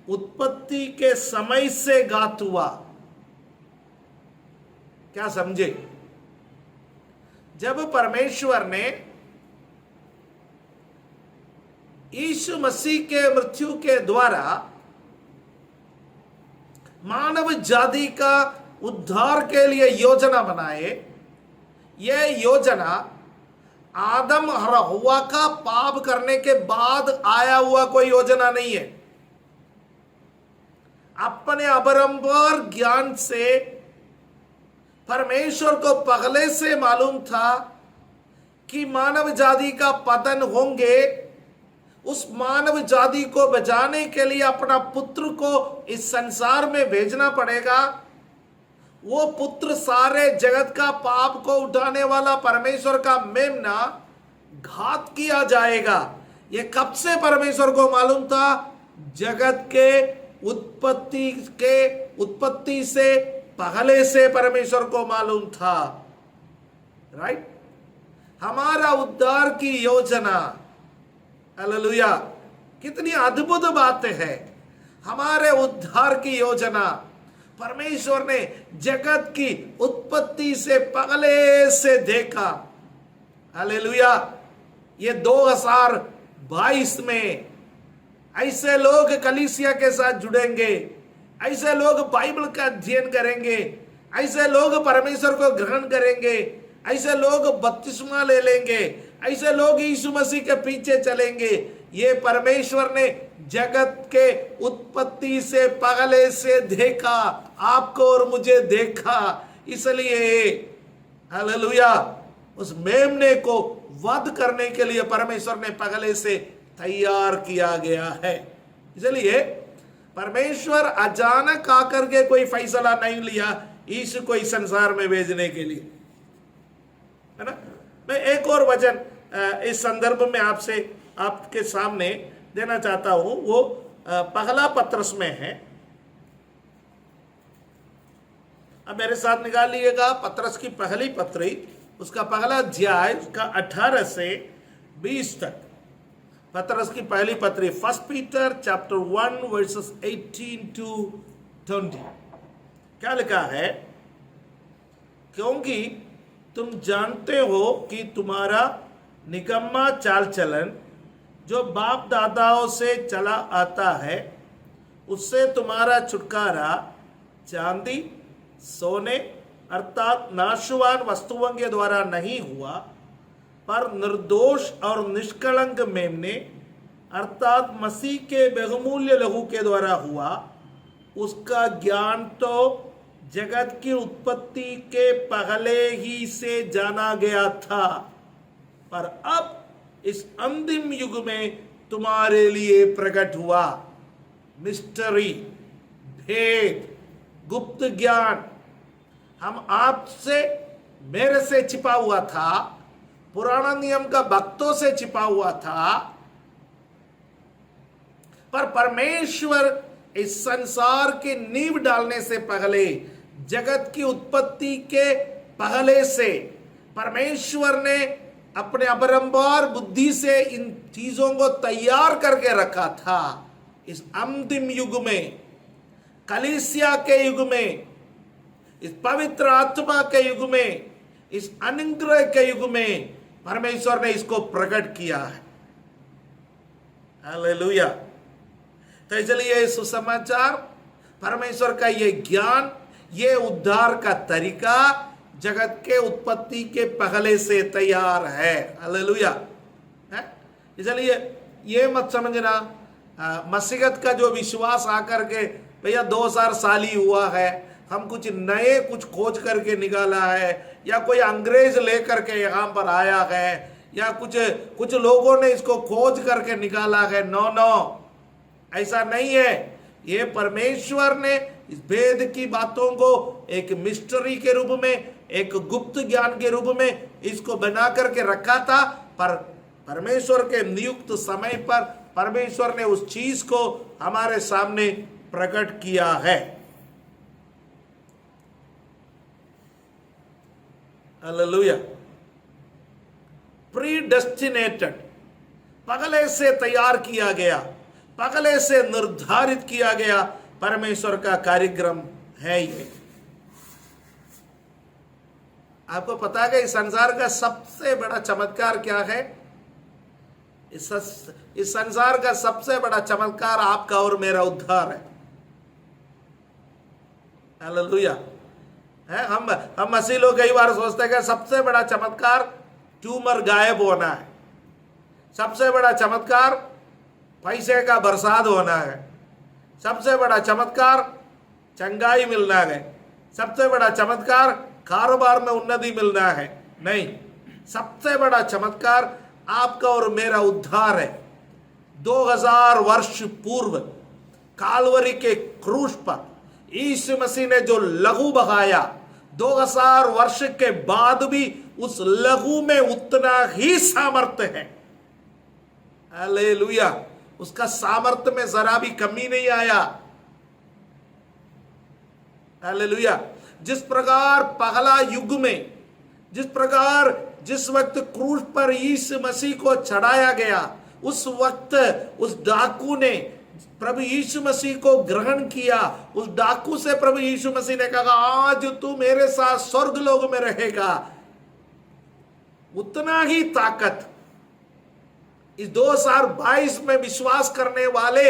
उत्पत्ति के समय से घात हुआ। क्या समझे? जब परमेश्वर ने यीशु मसीह के मृत्यु के द्वारा मानव जाति का उद्धार के लिए योजना बनाए, यह योजना आदम और हव्वा का पाप करने के बाद आया हुआ कोई योजना नहीं है। अपने अपरंपार ज्ञान से परमेश्वर को पहले से मालूम था कि मानव जाति का पतन होंगे। उस मानव जाति को बचाने के लिए अपना पुत्र को इस संसार में भेजना पड़ेगा। वो पुत्र सारे जगत का पाप को उठाने वाला परमेश्वर का मेमना घात किया जाएगा। ये कब से परमेश्वर को मालूम था? जगत के उत्पत्ति से पहले से परमेश्वर को मालूम था। राइट? हमारा उद्धार की योजना, हालेलुया, कितनी अद्भुत बातें हैं। हमारे उद्धार की योजना परमेश्वर ने जगत की उत्पत्ति से पहले से देखा। हालेलुया। ये 2022 में ऐसे लोग कलीसिया के साथ जुड़ेंगे, ऐसे लोग बाइबल का अध्ययन करेंगे, ऐसे लोग परमेश्वर को ग्रहण करेंगे, ऐसे लोग बपतिस्मा ले लेंगे, ऐसे लोग यीशु मसीह के पीछे चलेंगे। ये परमेश्वर ने जगत के उत्पत्ति से पहले से देखा, आपको और मुझे देखा। इसलिए हालेलुया, उस मेमने को वध करने के लिए परमेश्वर ने पहले से तैयार किया गया है। इसलिए परमेश्वर अचानक आकर के कोई फैसला नहीं लिया यीशु को इस संसार में भेजने के लिए, है ना। मैं एक और वचन इस संदर्भ में आपके सामने देना चाहता हूं। वो पहला पत्रस में है। अब मेरे साथ निकालिएगा पत्रस की पहली पत्री, उसका पहला अध्याय, उसका 18 से 20 तक। पत्रस की पहली पत्री, 1 पीटर चैप्टर 1 वर्सेस 18 to 20। क्या लिखा है? क्योंकि तुम जानते हो कि तुम्हारा निकम्मा चाल चलन जो बाप दादाओं से चला आता है, उससे तुम्हारा छुटकारा चांदी सोने अर्थात नाशवान वस्तुओं के द्वारा नहीं हुआ, पर निर्दोष और निष्कलंक मेमने अर्थात मसीह के बहुमूल्य लहू के द्वारा हुआ। उसका ज्ञान तो जगत की उत्पत्ति के पहले ही से जाना गया था, पर अब इस अंतिम युग में तुम्हारे लिए प्रकट हुआ। मिस्टरी, भेद, गुप्त ज्ञान हम आपसे, मेरे से छिपा हुआ था, पुराना नियम का भक्तों से छिपा हुआ था, पर परमेश्वर इस संसार की नींव डालने से पहले, जगत की उत्पत्ति के पहले से परमेश्वर ने अपने अपरंपार बुद्धि से इन चीजों को तैयार करके रखा था। इस अंतिम युग में, कलीसिया के युग में, इस पवित्र आत्मा के युग में, इस अनुग्रह के युग में परमेश्वर ने इसको प्रकट किया है। हालेलुया। तो इसलिए सुसमाचार परमेश्वर का ये ज्ञान, ये उद्धार का तरीका जगत के उत्पत्ति के पहले से तैयार है। हालेलुया। है? इसलिए ये मत समझना मसीहत का जो विश्वास आकर के भैया 2000 साल ही हुआ है, हम कुछ नए कुछ खोज करके निकाला है, या कोई अंग्रेज लेकर के यहाँ पर आया है, या कुछ लोगों ने इसको खोज करके निकाला है। नो नो, ऐसा नहीं है। ये परमेश्वर ने इस भेद की बातों को एक मिस्ट्री के रूप में, एक गुप्त ज्ञान के रूप में इसको बना करके रखा था, पर परमेश्वर के नियुक्त समय पर परमेश्वर ने उस चीज को हमारे सामने प्रकट किया है। हालेलुया। प्रीडेस्टिनेटेड, पहले से तैयार किया गया, पहले से निर्धारित किया गया परमेश्वर का कार्यक्रम है ये। आपको पता है इस संसार का सबसे बड़ा चमत्कार क्या है? इस संसार का सबसे बड़ा चमत्कार आपका और मेरा उद्धार है। हालेलुया। है, हम मसीह लोग कई बार सोचते हैं कि सबसे बड़ा चमत्कार ट्यूमर गायब होना है, सबसे बड़ा चमत्कार पैसे का बरसात होना है, सबसे बड़ा चमत्कार चंगाई मिलना है, सबसे बड़ा चमत्कार कारोबार में उन्नति मिलना है। नहीं, सबसे बड़ा चमत्कार आपका और मेरा उद्धार है। 2000 वर्ष पूर्व कालवरी के क्रूस पर यीशु मसीह ने जो लहू बहाया, 2000 वर्ष के बाद भी उस लहू में उतना ही सामर्थ्य है। हालेलुया। उसका सामर्थ्य में जरा भी कमी नहीं आया। हालेलुया। जिस प्रकार पहला युग में, जिस वक्त क्रूस पर यीशु मसीह को चढ़ाया गया, उस वक्त उस डाकू ने प्रभु यीशु मसीह को ग्रहण किया। उस डाकू से प्रभु यीशु मसीह ने कहा, आज तू मेरे साथ स्वर्ग लोक में रहेगा। उतना ही ताकत इस 2022 में विश्वास करने वाले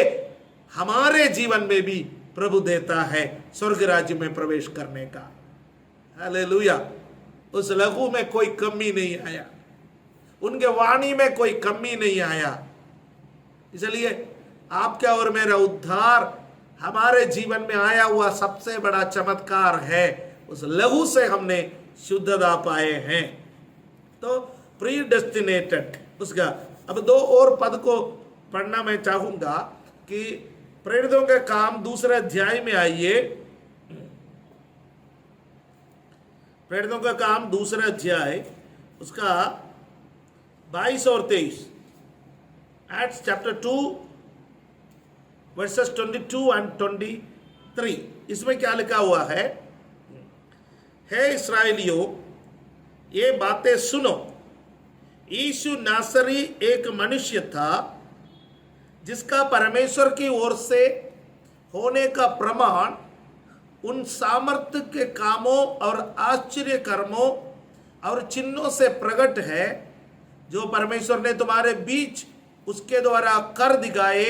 हमारे जीवन में भी प्रभु देता है, स्वर्ग राज्य में प्रवेश करने का। हालेलुया। उस लघु में कोई कमी नहीं आया, उनके वाणी में कोई कमी नहीं आया। इसलिए आपका और मेरा उद्धार हमारे जीवन में आया हुआ सबसे बड़ा चमत्कार है। उस लघु से हमने शुद्धता पाए हैं। तो प्रीडेस्टिनेटेड उसका अब 2 और पद को पढ़ना मैं चाहूंगा कि प्रेरितों के काम 2 अध्याय में आइए। प्रेरितों का काम 2 अध्याय उसका 22 और 23। Acts chapter 2 versus 22 and 23। इसमें क्या लिखा हुआ है? हे इस्राएलियों, ये बातें सुनो। यीशु नासरी एक मनुष्य था जिसका परमेश्वर की ओर से होने का प्रमाण उन सामर्थ्य के कामों और आश्चर्य कर्मों और चिन्हों से प्रकट है जो परमेश्वर ने तुम्हारे बीच उसके द्वारा कर दिखाए,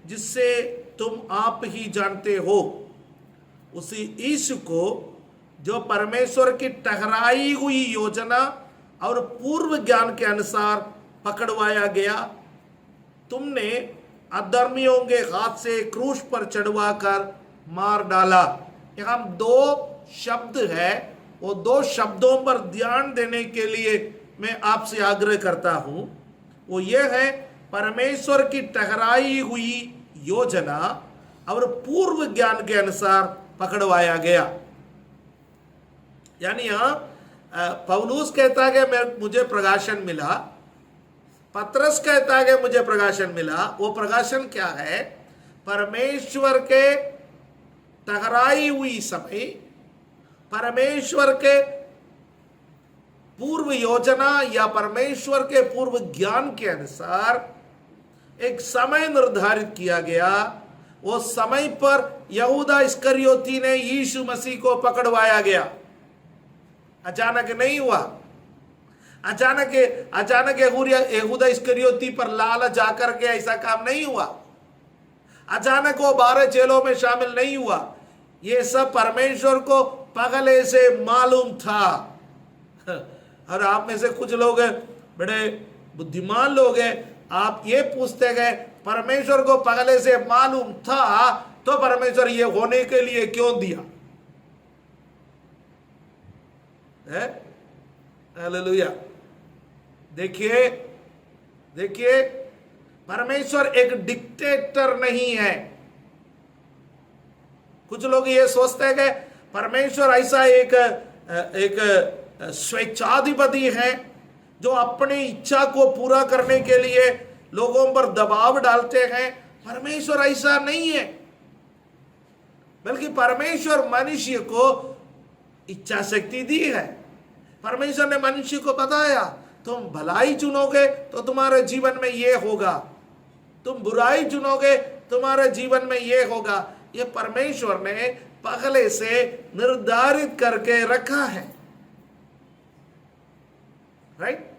जिससे तुम आप ही जानते हो। उसी यीशु को जो परमेश्वर की ठहराई हुई योजना और पूर्व ज्ञान के अनुसार पकड़वाया गया, तुमने अधर्मियों के हाथ से क्रूस पर चढ़वा कर मार डाला। यहाँ 2 शब्द है, वो 2 शब्दों पर ध्यान देने के लिए मैं आपसे आग्रह करता हूं। वो ये है, परमेश्वर की ठहराई हुई योजना और पूर्व ज्ञान के अनुसार पकड़वाया गया। यानी यहां पौलुस कहता है कि मुझे प्रकाशन मिला, पतरस कहता है कि मुझे प्रकाशन मिला। वो प्रकाशन क्या है? परमेश्वर के ठहराई हुई समय, परमेश्वर के पूर्व योजना या परमेश्वर के पूर्व ज्ञान के अनुसार एक समय निर्धारित किया गया। वो समय पर यहूदा इस्करियोती ने यीशु मसीह को पकड़वाया गया। अचानक नहीं हुआ। अचानक यहूदा इस्करियोती पर लालच जाकर के ऐसा काम नहीं हुआ। अचानक वो 12 चेलों में शामिल नहीं हुआ। ये सब परमेश्वर को पहले से मालूम था। और आप में से कुछ लोग बड़े बुद्धिमान लोग हैं, आप ये पूछते गए परमेश्वर को पहले से मालूम था तो परमेश्वर ये होने के लिए क्यों दिया है? हालेलुया। देखिए देखिए, परमेश्वर एक डिक्टेटर नहीं है। कुछ लोग ये सोचते हैं कि परमेश्वर ऐसा एक स्वेच्छाधिपति है जो अपनी इच्छा को पूरा करने के लिए लोगों पर दबाव डालते हैं। परमेश्वर ऐसा नहीं है, बल्कि परमेश्वर मनुष्य को इच्छा शक्ति दी है। परमेश्वर ने मनुष्य को बताया तुम भलाई चुनोगे तो तुम्हारे जीवन में ये होगा, तुम बुराई चुनोगे तुम्हारे जीवन में ये होगा। ये परमेश्वर ने पहले से निर्धारित करके रखा है। राइट?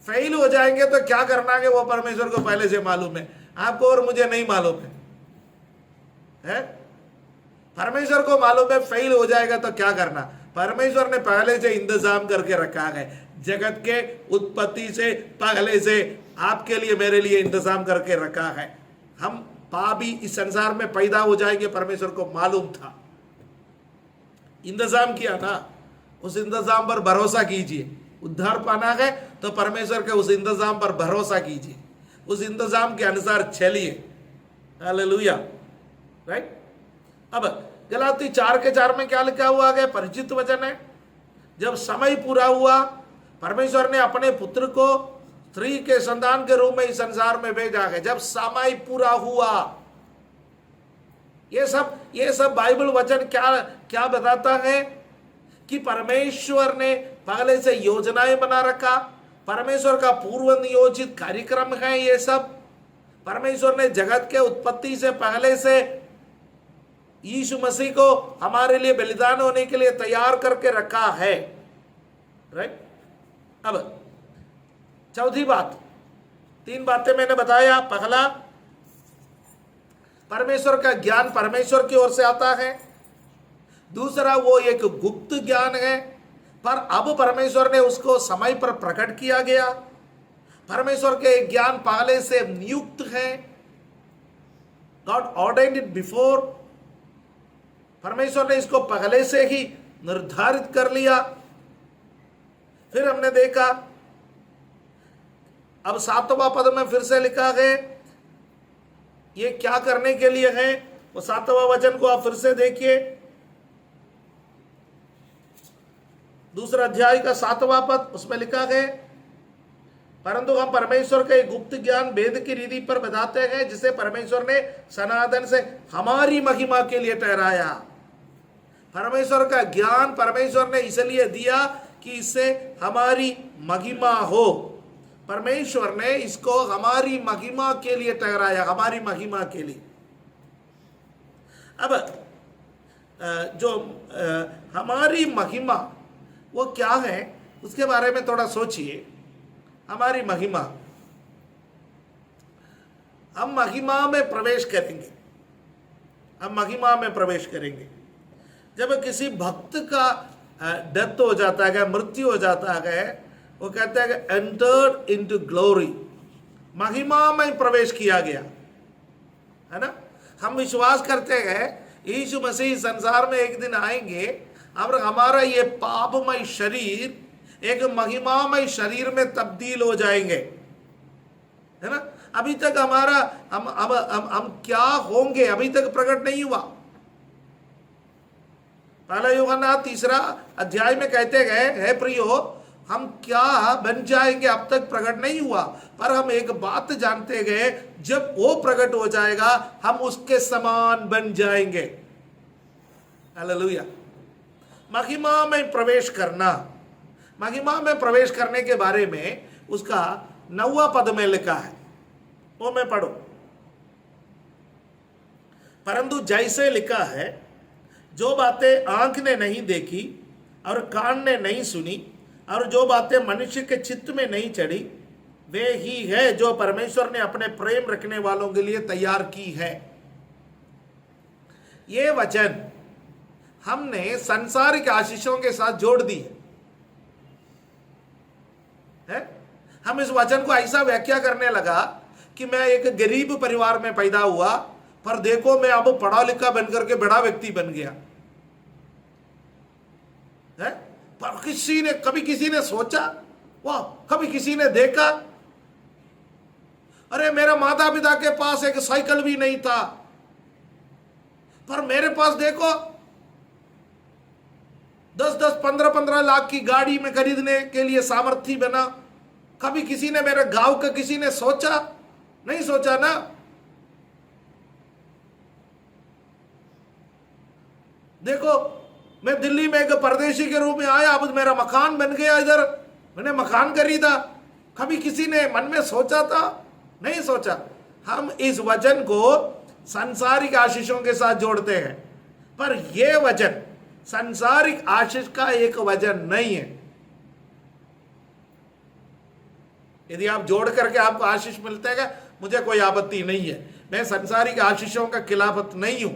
फेल हो जाएंगे तो क्या करना है वो परमेश्वर को पहले से मालूम है, आपको और मुझे नहीं मालूम है? परमेश्वर को मालूम है फेल हो जाएगा तो क्या करना। परमेश्वर ने पहले से इंतजाम करके रखा है। जगत के उत्पत्ति से पहले से आपके लिए मेरे लिए इंतजाम करके रखा है। हम पापी इस संसार में पैदा हो जाएंगे, परमेश्वर को मालूम था, इंतजाम किया ना। उस इंतजाम पर भरोसा कीजिए। उद्धार पाना है तो परमेश्वर के उस इंतजाम पर भरोसा कीजिए, उस इंतजाम के अनुसार चलिए। हालेलुया। राइट? अब गलाती 4:4 में क्या लिखा हुआ है? परिचित वचन है। जब समय पूरा हुआ, परमेश्वर ने अपने पुत्र को स्त्री के संतान के रूप में इस संसार में भेजा है। जब समय पूरा हुआ, ये सब बाइबल वचन क्या क्या बताता है कि परमेश्वर ने पहले से योजनाएं बना रखा। परमेश्वर का पूर्व नियोजित कार्यक्रम है ये सब। परमेश्वर ने जगत के उत्पत्ति से पहले से यीशु मसीह को हमारे लिए बलिदान होने के लिए तैयार करके रखा है। राइट? अब चौथी बात, 3 बातें मैंने बताया। पहला, परमेश्वर का ज्ञान परमेश्वर की ओर से आता है। दूसरा, वो एक गुप्त ज्ञान है, पर अब परमेश्वर ने उसको समय पर प्रकट किया गया। परमेश्वर के ज्ञान पहले से नियुक्त है। God ordained it before. परमेश्वर ने इसको पहले से ही निर्धारित कर लिया। फिर हमने देखा, अब 7वां पद में फिर से लिखा है ये क्या करने के लिए है। वो 7वां वचन को आप फिर से देखिए, 2 अध्याय का 7वां पद, उसमें लिखा है परंतु हम परमेश्वर के गुप्त ज्ञान भेद की रीति पर बताते हैं जिसे परमेश्वर ने सनातन से हमारी महिमा के लिए ठहराया। परमेश्वर का ज्ञान परमेश्वर ने इसलिए दिया कि इससे हमारी महिमा हो। परमेश्वर ने इसको हमारी महिमा के लिए ठहराया, हमारी महिमा के लिए। अब जो हमारी महिमा वो क्या है उसके बारे में थोड़ा सोचिए। हमारी महिमा, हम महिमा में प्रवेश करेंगे। हम महिमा में प्रवेश करेंगे जब किसी भक्त का डेथ हो जाता है, मृत्यु हो जाता है। वो कहते हैं कि एंटर्ड इनटू ग्लोरी, महिमा में प्रवेश किया गया, है ना। हम विश्वास करते हैं यीशु मसीह संसार में एक दिन आएंगे और हमारा ये पापमय शरीर एक महिमामय शरीर में तब्दील हो जाएंगे, है ना। अभी तक हमारा हम क्या होंगे अभी तक प्रकट नहीं हुआ। पहला यूहन्ना 3 अध्याय में कहते गए, है प्रियो हम क्या बन जाएंगे अब तक प्रकट नहीं हुआ, पर हम एक बात जानते गए जब वो प्रकट हो जाएगा हम उसके समान बन जाएंगे। हालेलुया। महिमा में प्रवेश करना, महिमा में प्रवेश करने के बारे में उसका 9वां पद में लिखा है, वो मैं पढ़ो। परंतु जैसे लिखा है, जो बातें आंख ने नहीं देखी और कान ने नहीं सुनी और जो बातें मनुष्य के चित्त में नहीं चढ़ी, वे ही है जो परमेश्वर ने अपने प्रेम रखने वालों के लिए तैयार की है। ये वचन हमने सांसारिक आशीषों के साथ जोड़ दी है। हम इस वचन को ऐसा व्याख्या करने लगा कि मैं एक गरीब परिवार में पैदा हुआ, पर देखो मैं अब पढ़ा लिखा बनकर के बड़ा व्यक्ति बन गया है। पर कभी किसी ने सोचा, वाह, कभी किसी ने देखा, अरे मेरे माता पिता के पास एक साइकिल भी नहीं था, पर मेरे पास देखो 10-10, 15-15 लाख की गाड़ी में खरीदने के लिए सामर्थ्य बना। कभी किसी ने, मेरे गांव का किसी ने सोचा? नहीं सोचा ना। देखो मैं दिल्ली में एक परदेशी के रूप में आया, अब मेरा मकान बन गया, इधर मैंने मकान खरीदा। कभी किसी ने मन में सोचा था? नहीं सोचा। हम इस वचन को सांसारिक आशीषों के साथ जोड़ते हैं, पर यह वचन सांसारिक आशीष का एक वचन नहीं है। यदि आप जोड़ करके आपको आशीष मिलते हैं, मुझे कोई आपत्ति नहीं है। मैं सांसारिक आशीषों का खिलाफत नहीं हूं।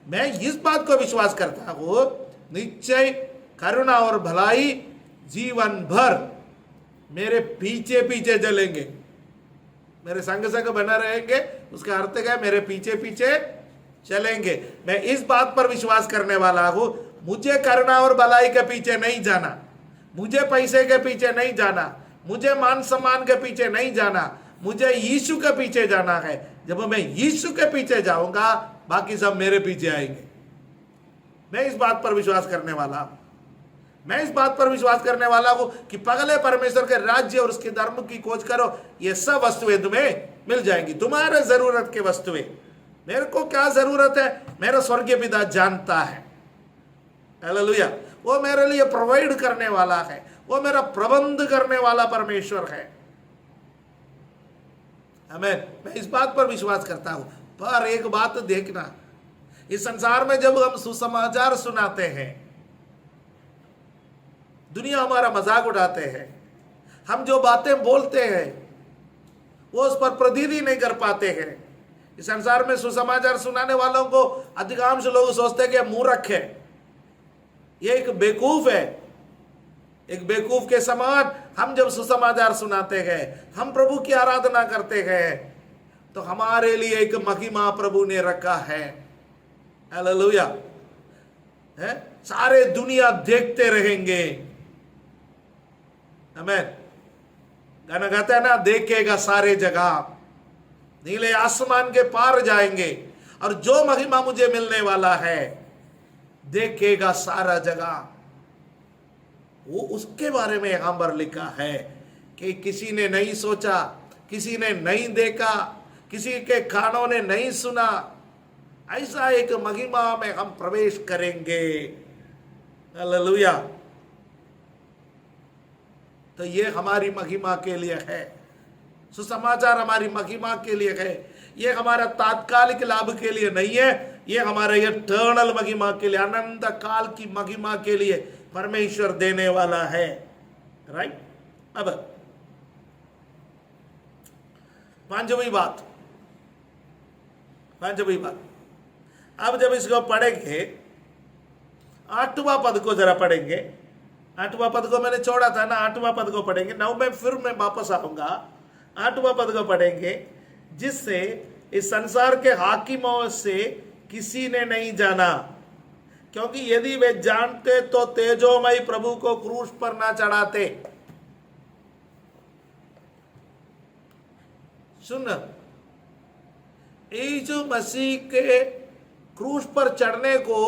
मैं इस बात को विश्वास करता हूं, निश्चय करुणा और भलाई जीवन भर मेरे पीछे पीछे चलेंगे, मेरे संग संग बना रहेंगे। उसका अर्थ क्या है? मेरे पीछे पीछे चलेंगे। मैं इस बात पर विश्वास करने वाला हूं, मुझे करुणा और भलाई के पीछे नहीं जाना, मुझे पैसे के पीछे नहीं जाना, मुझे मान सम्मान के पीछे नहीं जाना, मुझे यीशु के पीछे जाना है। जब मैं यीशु के पीछे जाऊंगा, बाकी सब मेरे पीछे आएंगे। मैं इस बात पर विश्वास करने वाला हूं। मैं इस बात पर विश्वास करने वाला हूं कि पगले परमेश्वर के राज्य और उसके धर्म की खोज करो, ये सब वस्तुएं तुम्हें मिल जाएंगी, तुम्हारे जरूरत की वस्तुएं। मेरे को क्या जरूरत है, मेरा स्वर्गीय पिता जानता है। हालेलुया। वो मेरे लिए प्रोवाइड करने वाला है, वो मेरा प्रबंध करने वाला परमेश्वर है। आमीन। मैं इस बात पर विश्वास करता हूं। पर एक बात देखना, इस संसार में जब हम सुसमाचार सुनाते हैं, दुनिया हमारा मजाक उड़ाते हैं। हम जो बातें बोलते हैं वो उस पर प्रतीति नहीं कर पाते हैं। इस संसार में सुसमाचार सुनाने वालों को अधिकांश लोग सोचते हैं कि मूर्ख है, ये एक बेवकूफ है। एक बेवकूफ के समान हम जब सुसमाचार सुनाते हैं, हम प्रभु की आराधना करते हैं, तो हमारे लिए एक महिमा प्रभु ने रखा है। हालेलुया। है, सारे दुनिया देखते रहेंगे। आमीन। गाना गाता है ना, देखेगा सारे जगह, नीले आसमान के पार जाएंगे, और जो महिमा मुझे मिलने वाला है देखेगा सारा जगह। वो उसके बारे में यहां पर लिखा है कि किसी ने नहीं सोचा, किसी ने नहीं देखा, किसी के कानों ने नहीं सुना, ऐसा एक महिमा में हम प्रवेश करेंगे। हालेलुया। तो ये हमारी महिमा के लिए है, सुसमाचार हमारी महिमा के लिए है। ये हमारा तात्कालिक लाभ के लिए नहीं है, ये हमारे इटर्नल महिमा के लिए, अनंत काल की महिमा के लिए परमेश्वर देने वाला है। राइट। अब पांचवी बात, अब जब इसको पढ़ेंगे, 8वां पद को जरा पढ़ेंगे। 8वां पद को मैंने छोड़ा था ना, 8वां पद को पढ़ेंगे। मैं वापस आऊंगा। 8वां पद को पढ़ेंगे, जिससे इस संसार के हाकिमों से किसी ने नहीं जाना, क्योंकि यदि वे जानते तो तेजोमय प्रभु को क्रूस पर ना चढ़ाते। सुन, यीशु मसीह के क्रूस पर चढ़ने को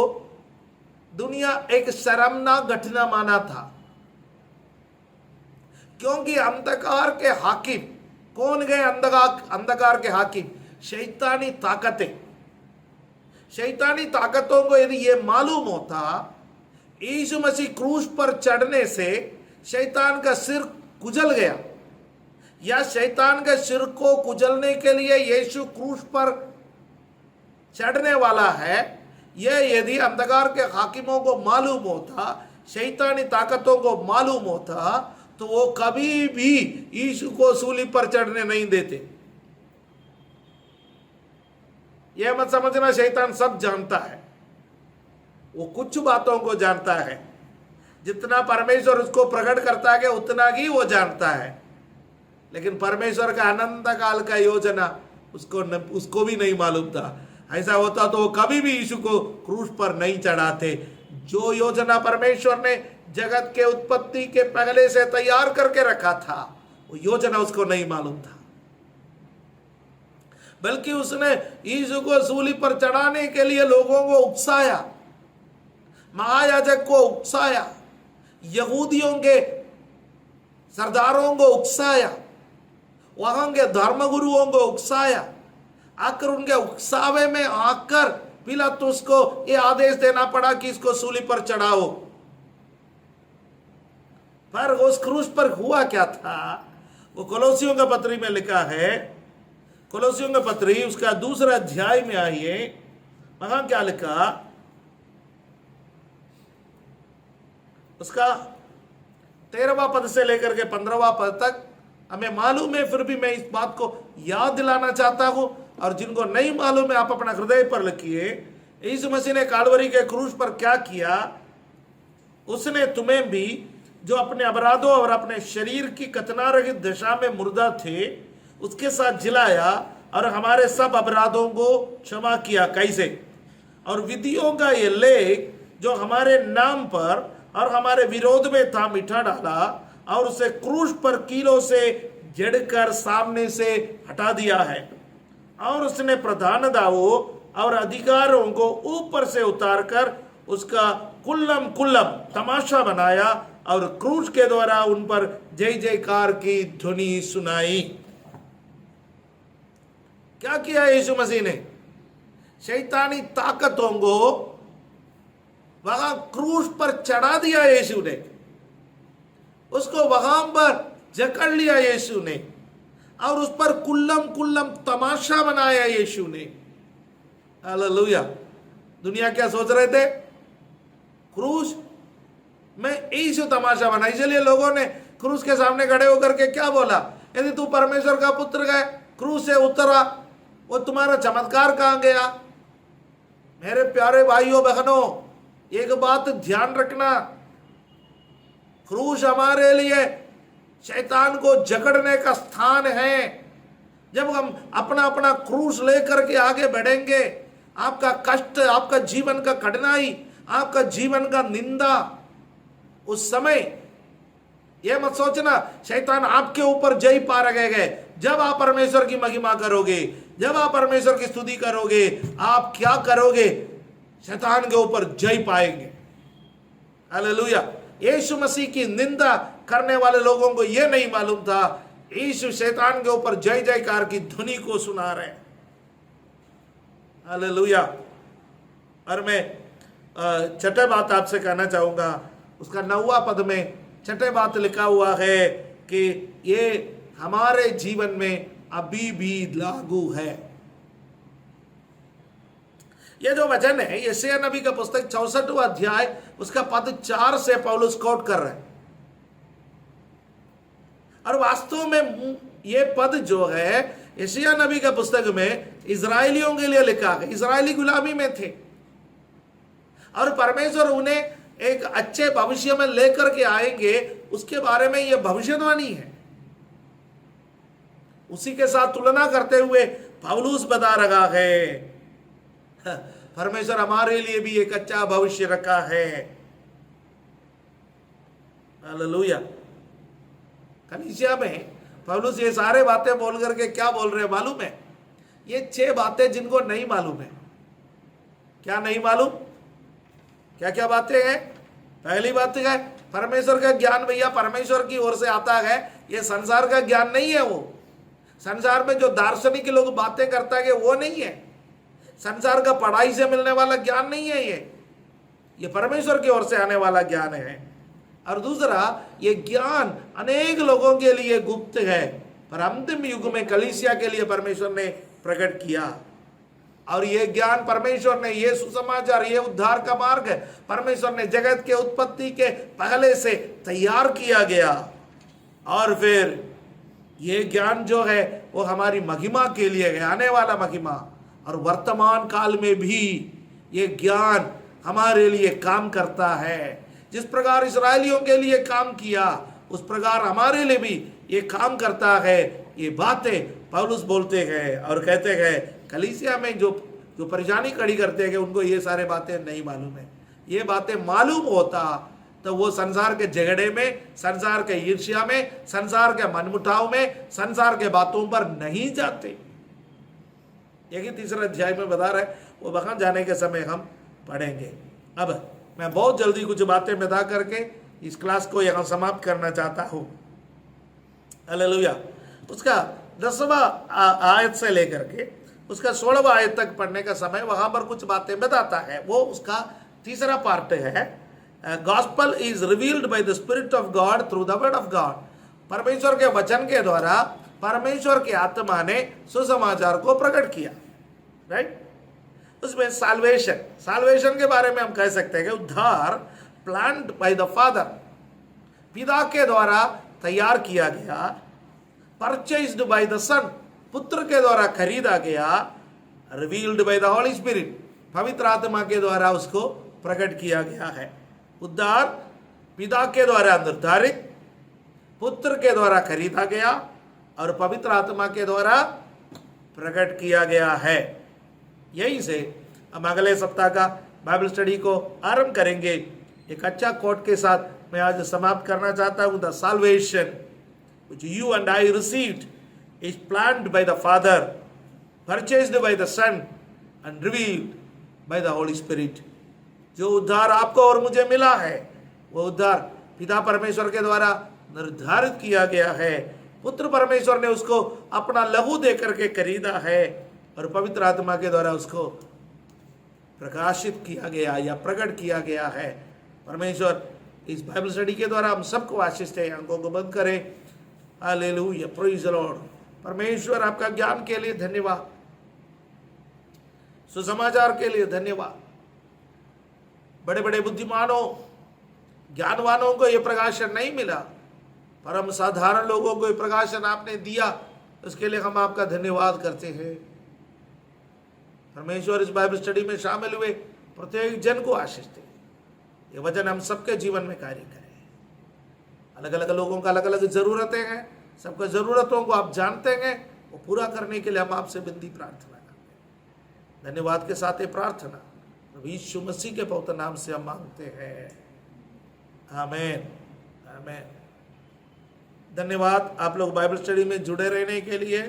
दुनिया एक शर्मनाक घटना माना था, क्योंकि अंधकार के हाकिम कौन गए? अंधकार के हाकिम शैतानी ताकतें। शैतानी ताकतों को यदि ये मालूम होता यीशु मसीह क्रूस पर चढ़ने से शैतान का सिर कुचल गया, या शैतान के सिर को कुचलने के लिए यीशु क्रूस पर चढ़ने वाला है, यह यदि अंधकार के हाकिमों को मालूम होता, शैतानी ताकतों को मालूम होता, तो वो कभी भी यीशु को सूली पर चढ़ने नहीं देते। यह मत समझना शैतान सब जानता है, वो कुछ बातों को जानता है, जितना परमेश्वर उसको प्रकट करता है उतना ही वो जानता है, लेकिन परमेश्वर का अनंत काल का योजना उसको भी नहीं मालूम था। ऐसा होता तो वो कभी भी यीशु को क्रूस पर नहीं चढ़ाते। जो योजना परमेश्वर ने जगत के उत्पत्ति के पहले से तैयार करके रखा था, वो योजना उसको नहीं मालूम था, बल्कि उसने यीशु को सूली पर चढ़ाने के लिए लोगों को उकसाया, महायाजक को उकसाया, यहूदियों के सरदारों को उकसाया, वहां के धर्मगुरुओं को उकसाया। आकर उनके उकसावे में आकर पिलातुस को यह आदेश देना पड़ा कि इसको सूली पर चढ़ाओ। पर उस क्रूस पर हुआ क्या था, वो कोलोसियों का पत्री में लिखा है। कोलोसियों का पत्री उसका 2 अध्याय में आइए, वहां क्या लिखा, उसका 13वां पद से लेकर के 15वां पद तक हमें मालूम है, फिर भी मैं इस बात को याद दिलाना चाहता हूं, और जिनको नहीं मालूम है आप अपना हृदय पर लिखिए। यीशु मसीह ने कालवरी के क्रूस पर क्या किया, उसने तुम्हें भी जो अपने अपराधों और अपने शरीर की कतना रहित दशा में मुर्दा थे उसके साथ जिलाया, और हमारे सब अपराधों को क्षमा किया। कैसे? और विधियों का ये लेख जो हमारे नाम पर और हमारे विरोध में था मिटा डाला, और उसे क्रूस पर कीलों से जड़कर सामने से हटा दिया है। और उसने प्रधानताओं और अधिकारों को ऊपर से उतारकर उसका कुल्लम तमाशा बनाया, और क्रूस के द्वारा उन पर जय जयकार की ध्वनि सुनाई। क्या किया यीशु मसीह ने? शैतानी ताकतों को वहां क्रूस पर चढ़ा दिया यीशु ने, उसको वहां पर जकड़ लिया यीशु ने, और उस पर कुल्लम तमाशा बनाया यीशु ने। हालेलुया। दुनिया क्या सोच रहे थे? क्रूस में यीशु तमाशा बना। इसलिए लोगों ने क्रूस के सामने खड़े होकर के क्या बोला, यदि तू परमेश्वर का पुत्र है, क्रूस से उतरा, वो तुम्हारा चमत्कार कहां गया? मेरे प्यारे भाइयों बहनों, एक बात ध्यान रखना, क्रूस हमारे लिए शैतान को जकड़ने का स्थान है। जब हम अपना अपना क्रूस लेकर के आगे बढ़ेंगे, आपका कष्ट, आपका जीवन का कठिनाई, आपका जीवन का निंदा, उस समय यह मत सोचना शैतान आपके ऊपर जय पा रहेगा। जब आप परमेश्वर की महिमा करोगे, जब आप परमेश्वर की स्तुति करोगे, आप क्या करोगे? शैतान के ऊपर जय पाएंगे। हालेलुया। यीशु मसीह की निंदा करने वाले लोगों को यह नहीं मालूम था यीशु शैतान के ऊपर जय जयकार की ध्वनि को सुना रहे। हालेलुया। और मैं छठे बात आपसे कहना चाहूंगा, उसका 9वां पद में छठे बात लिखा हुआ है कि ये हमारे जीवन में अभी भी लागू है। ये जो वचन है यशायाह नबी का पुस्तक 64वां अध्याय उसका पद 4 से पौलुस कोट कर रहे हैं, और वास्तव में ये पद जो है यशायाह नबी का पुस्तक में इजराइलियों के लिए लिखा है। इजरायली गुलामी में थे और परमेश्वर उन्हें एक अच्छे भविष्य में लेकर के आएंगे, उसके बारे में यह भविष्यवाणी है। उसी के साथ तुलना करते हुए पौलुस बता रहा है परमेश्वर हमारे लिए भी एक अच्छा भविष्य रखा है। हालेलुया। कलीसिया में पौलुस ये सारे बातें बोल करके क्या बोल रहे हैं मालूम है? ये 6 बातें जिनको नहीं मालूम है। क्या नहीं मालूम? क्या क्या बातें हैं? पहली बात है परमेश्वर का ज्ञान भैया परमेश्वर की ओर से आता है, ये संसार का ज्ञान नहीं है। वो संसार में जो दार्शनिक लोग बातें करता है वो नहीं है, संसार का पढ़ाई से मिलने वाला ज्ञान नहीं है। ये परमेश्वर की ओर से आने वाला ज्ञान है। और दूसरा, ये ज्ञान अनेक लोगों के लिए गुप्त है, पर अंतिम युग में कलीसिया के लिए परमेश्वर ने प्रकट किया। और ये ज्ञान परमेश्वर ने, ये सुसमाचार, ये उद्धार का मार्ग है, परमेश्वर ने जगत के उत्पत्ति के पहले से तैयार किया गया। और फिर ये ज्ञान जो है वो हमारी महिमा के लिए है, आने वाला महिमा। और वर्तमान काल में भी ये ज्ञान हमारे लिए काम करता है। जिस प्रकार इस्राएलियों के लिए काम किया उस प्रकार हमारे लिए भी ये काम करता है। ये बातें पौलुस बोलते हैं और कहते हैं कलीसिया में जो परेशानी खड़ी करते हैं उनको ये सारे बातें नहीं मालूम है। ये बातें मालूम होता तो वो संसार के झगड़े में, संसार के ईर्ष्या में, संसार के मनमुटाव में, संसार के बातों पर नहीं जाते। यही तीसरा अध्याय में बता रहा है, वो वहां जाने के समय हम पढ़ेंगे। अब मैं बहुत जल्दी कुछ बातें बता करके इस क्लास को यहां समाप्त करना चाहता हूं। हालेलुया। उसका 10वां आयत से लेकर के उसका 16वां आयत तक पढ़ने का समय वहां पर कुछ बातें बताता है। वो उसका तीसरा पार्ट है, gospel is revealed by the spirit of God through the word of God. परमेश्वर के वचन के द्वारा परमेश्वर की आत्मा ने सुसमाचार को प्रकट किया। राइट। उसमें साल्वेशन के बारे में हम कह सकते हैं कि उद्धार प्लान्ड बाय द फादर, पिता के द्वारा तैयार किया गया। परचेज्ड बाय द सन, पुत्र के द्वारा खरीदा गया। Revealed by the Holi spirit, पवित्र आत्मा के द्वारा उसको प्रकट किया गया है। उद्धार पिता के द्वारा निर्धारित, पुत्र के द्वारा खरीदा गया और पवित्र आत्मा के द्वारा प्रकट किया गया है। यहीं से हम अगले सप्ताह का बाइबल स्टडी को आरंभ करेंगे। एक अच्छा कोट के साथ मैं आज समाप्त करना चाहता हूं। The salvation which you and I received is planned by the Father, purchased by the Son and revealed by the Holy Spirit। जो उद्धार आपको और मुझे मिला है वो उद्धार पिता परमेश्वर के द्वारा निर्धारित किया गया है। पुत्र परमेश्वर ने उसको अपना लहू दे करके खरीदा है और पवित्र आत्मा के द्वारा उसको प्रकाशित किया गया या प्रकट किया गया है। परमेश्वर इस बाइबल स्टडी के द्वारा हम सबको आशीष दे। आंखों को बंद करें। Hallelujah, praise the Lord. परमेश्वर आपका ज्ञान के लिए धन्यवाद, सुसमाचार के लिए धन्यवाद। बड़े बड़े बुद्धिमानों, ज्ञानवानों को यह प्रकाशन नहीं मिला, पर हम साधारण लोगों को यह प्रकाशन आपने दिया, उसके लिए हम आपका धन्यवाद करते हैं। परमेश्वर इस बाइबल स्टडी में शामिल हुए प्रत्येक जन को आशीष दे। ये वचन हम सबके जीवन में कार्य करें। अलग अलग लोगों का अलग अलग जरूरतें हैं, सबका जरूरतों को आप जानते हैं, वो पूरा करने के लिए हम आपसे विनती प्रार्थना करते हैं। धन्यवाद के साथ ये प्रार्थना प्रभु यीशु मसीह के पवित्र नाम से हम मांगते हैं, आमीन, आमीन। धन्यवाद आप लोग बाइबल स्टडी में जुड़े रहने के लिए।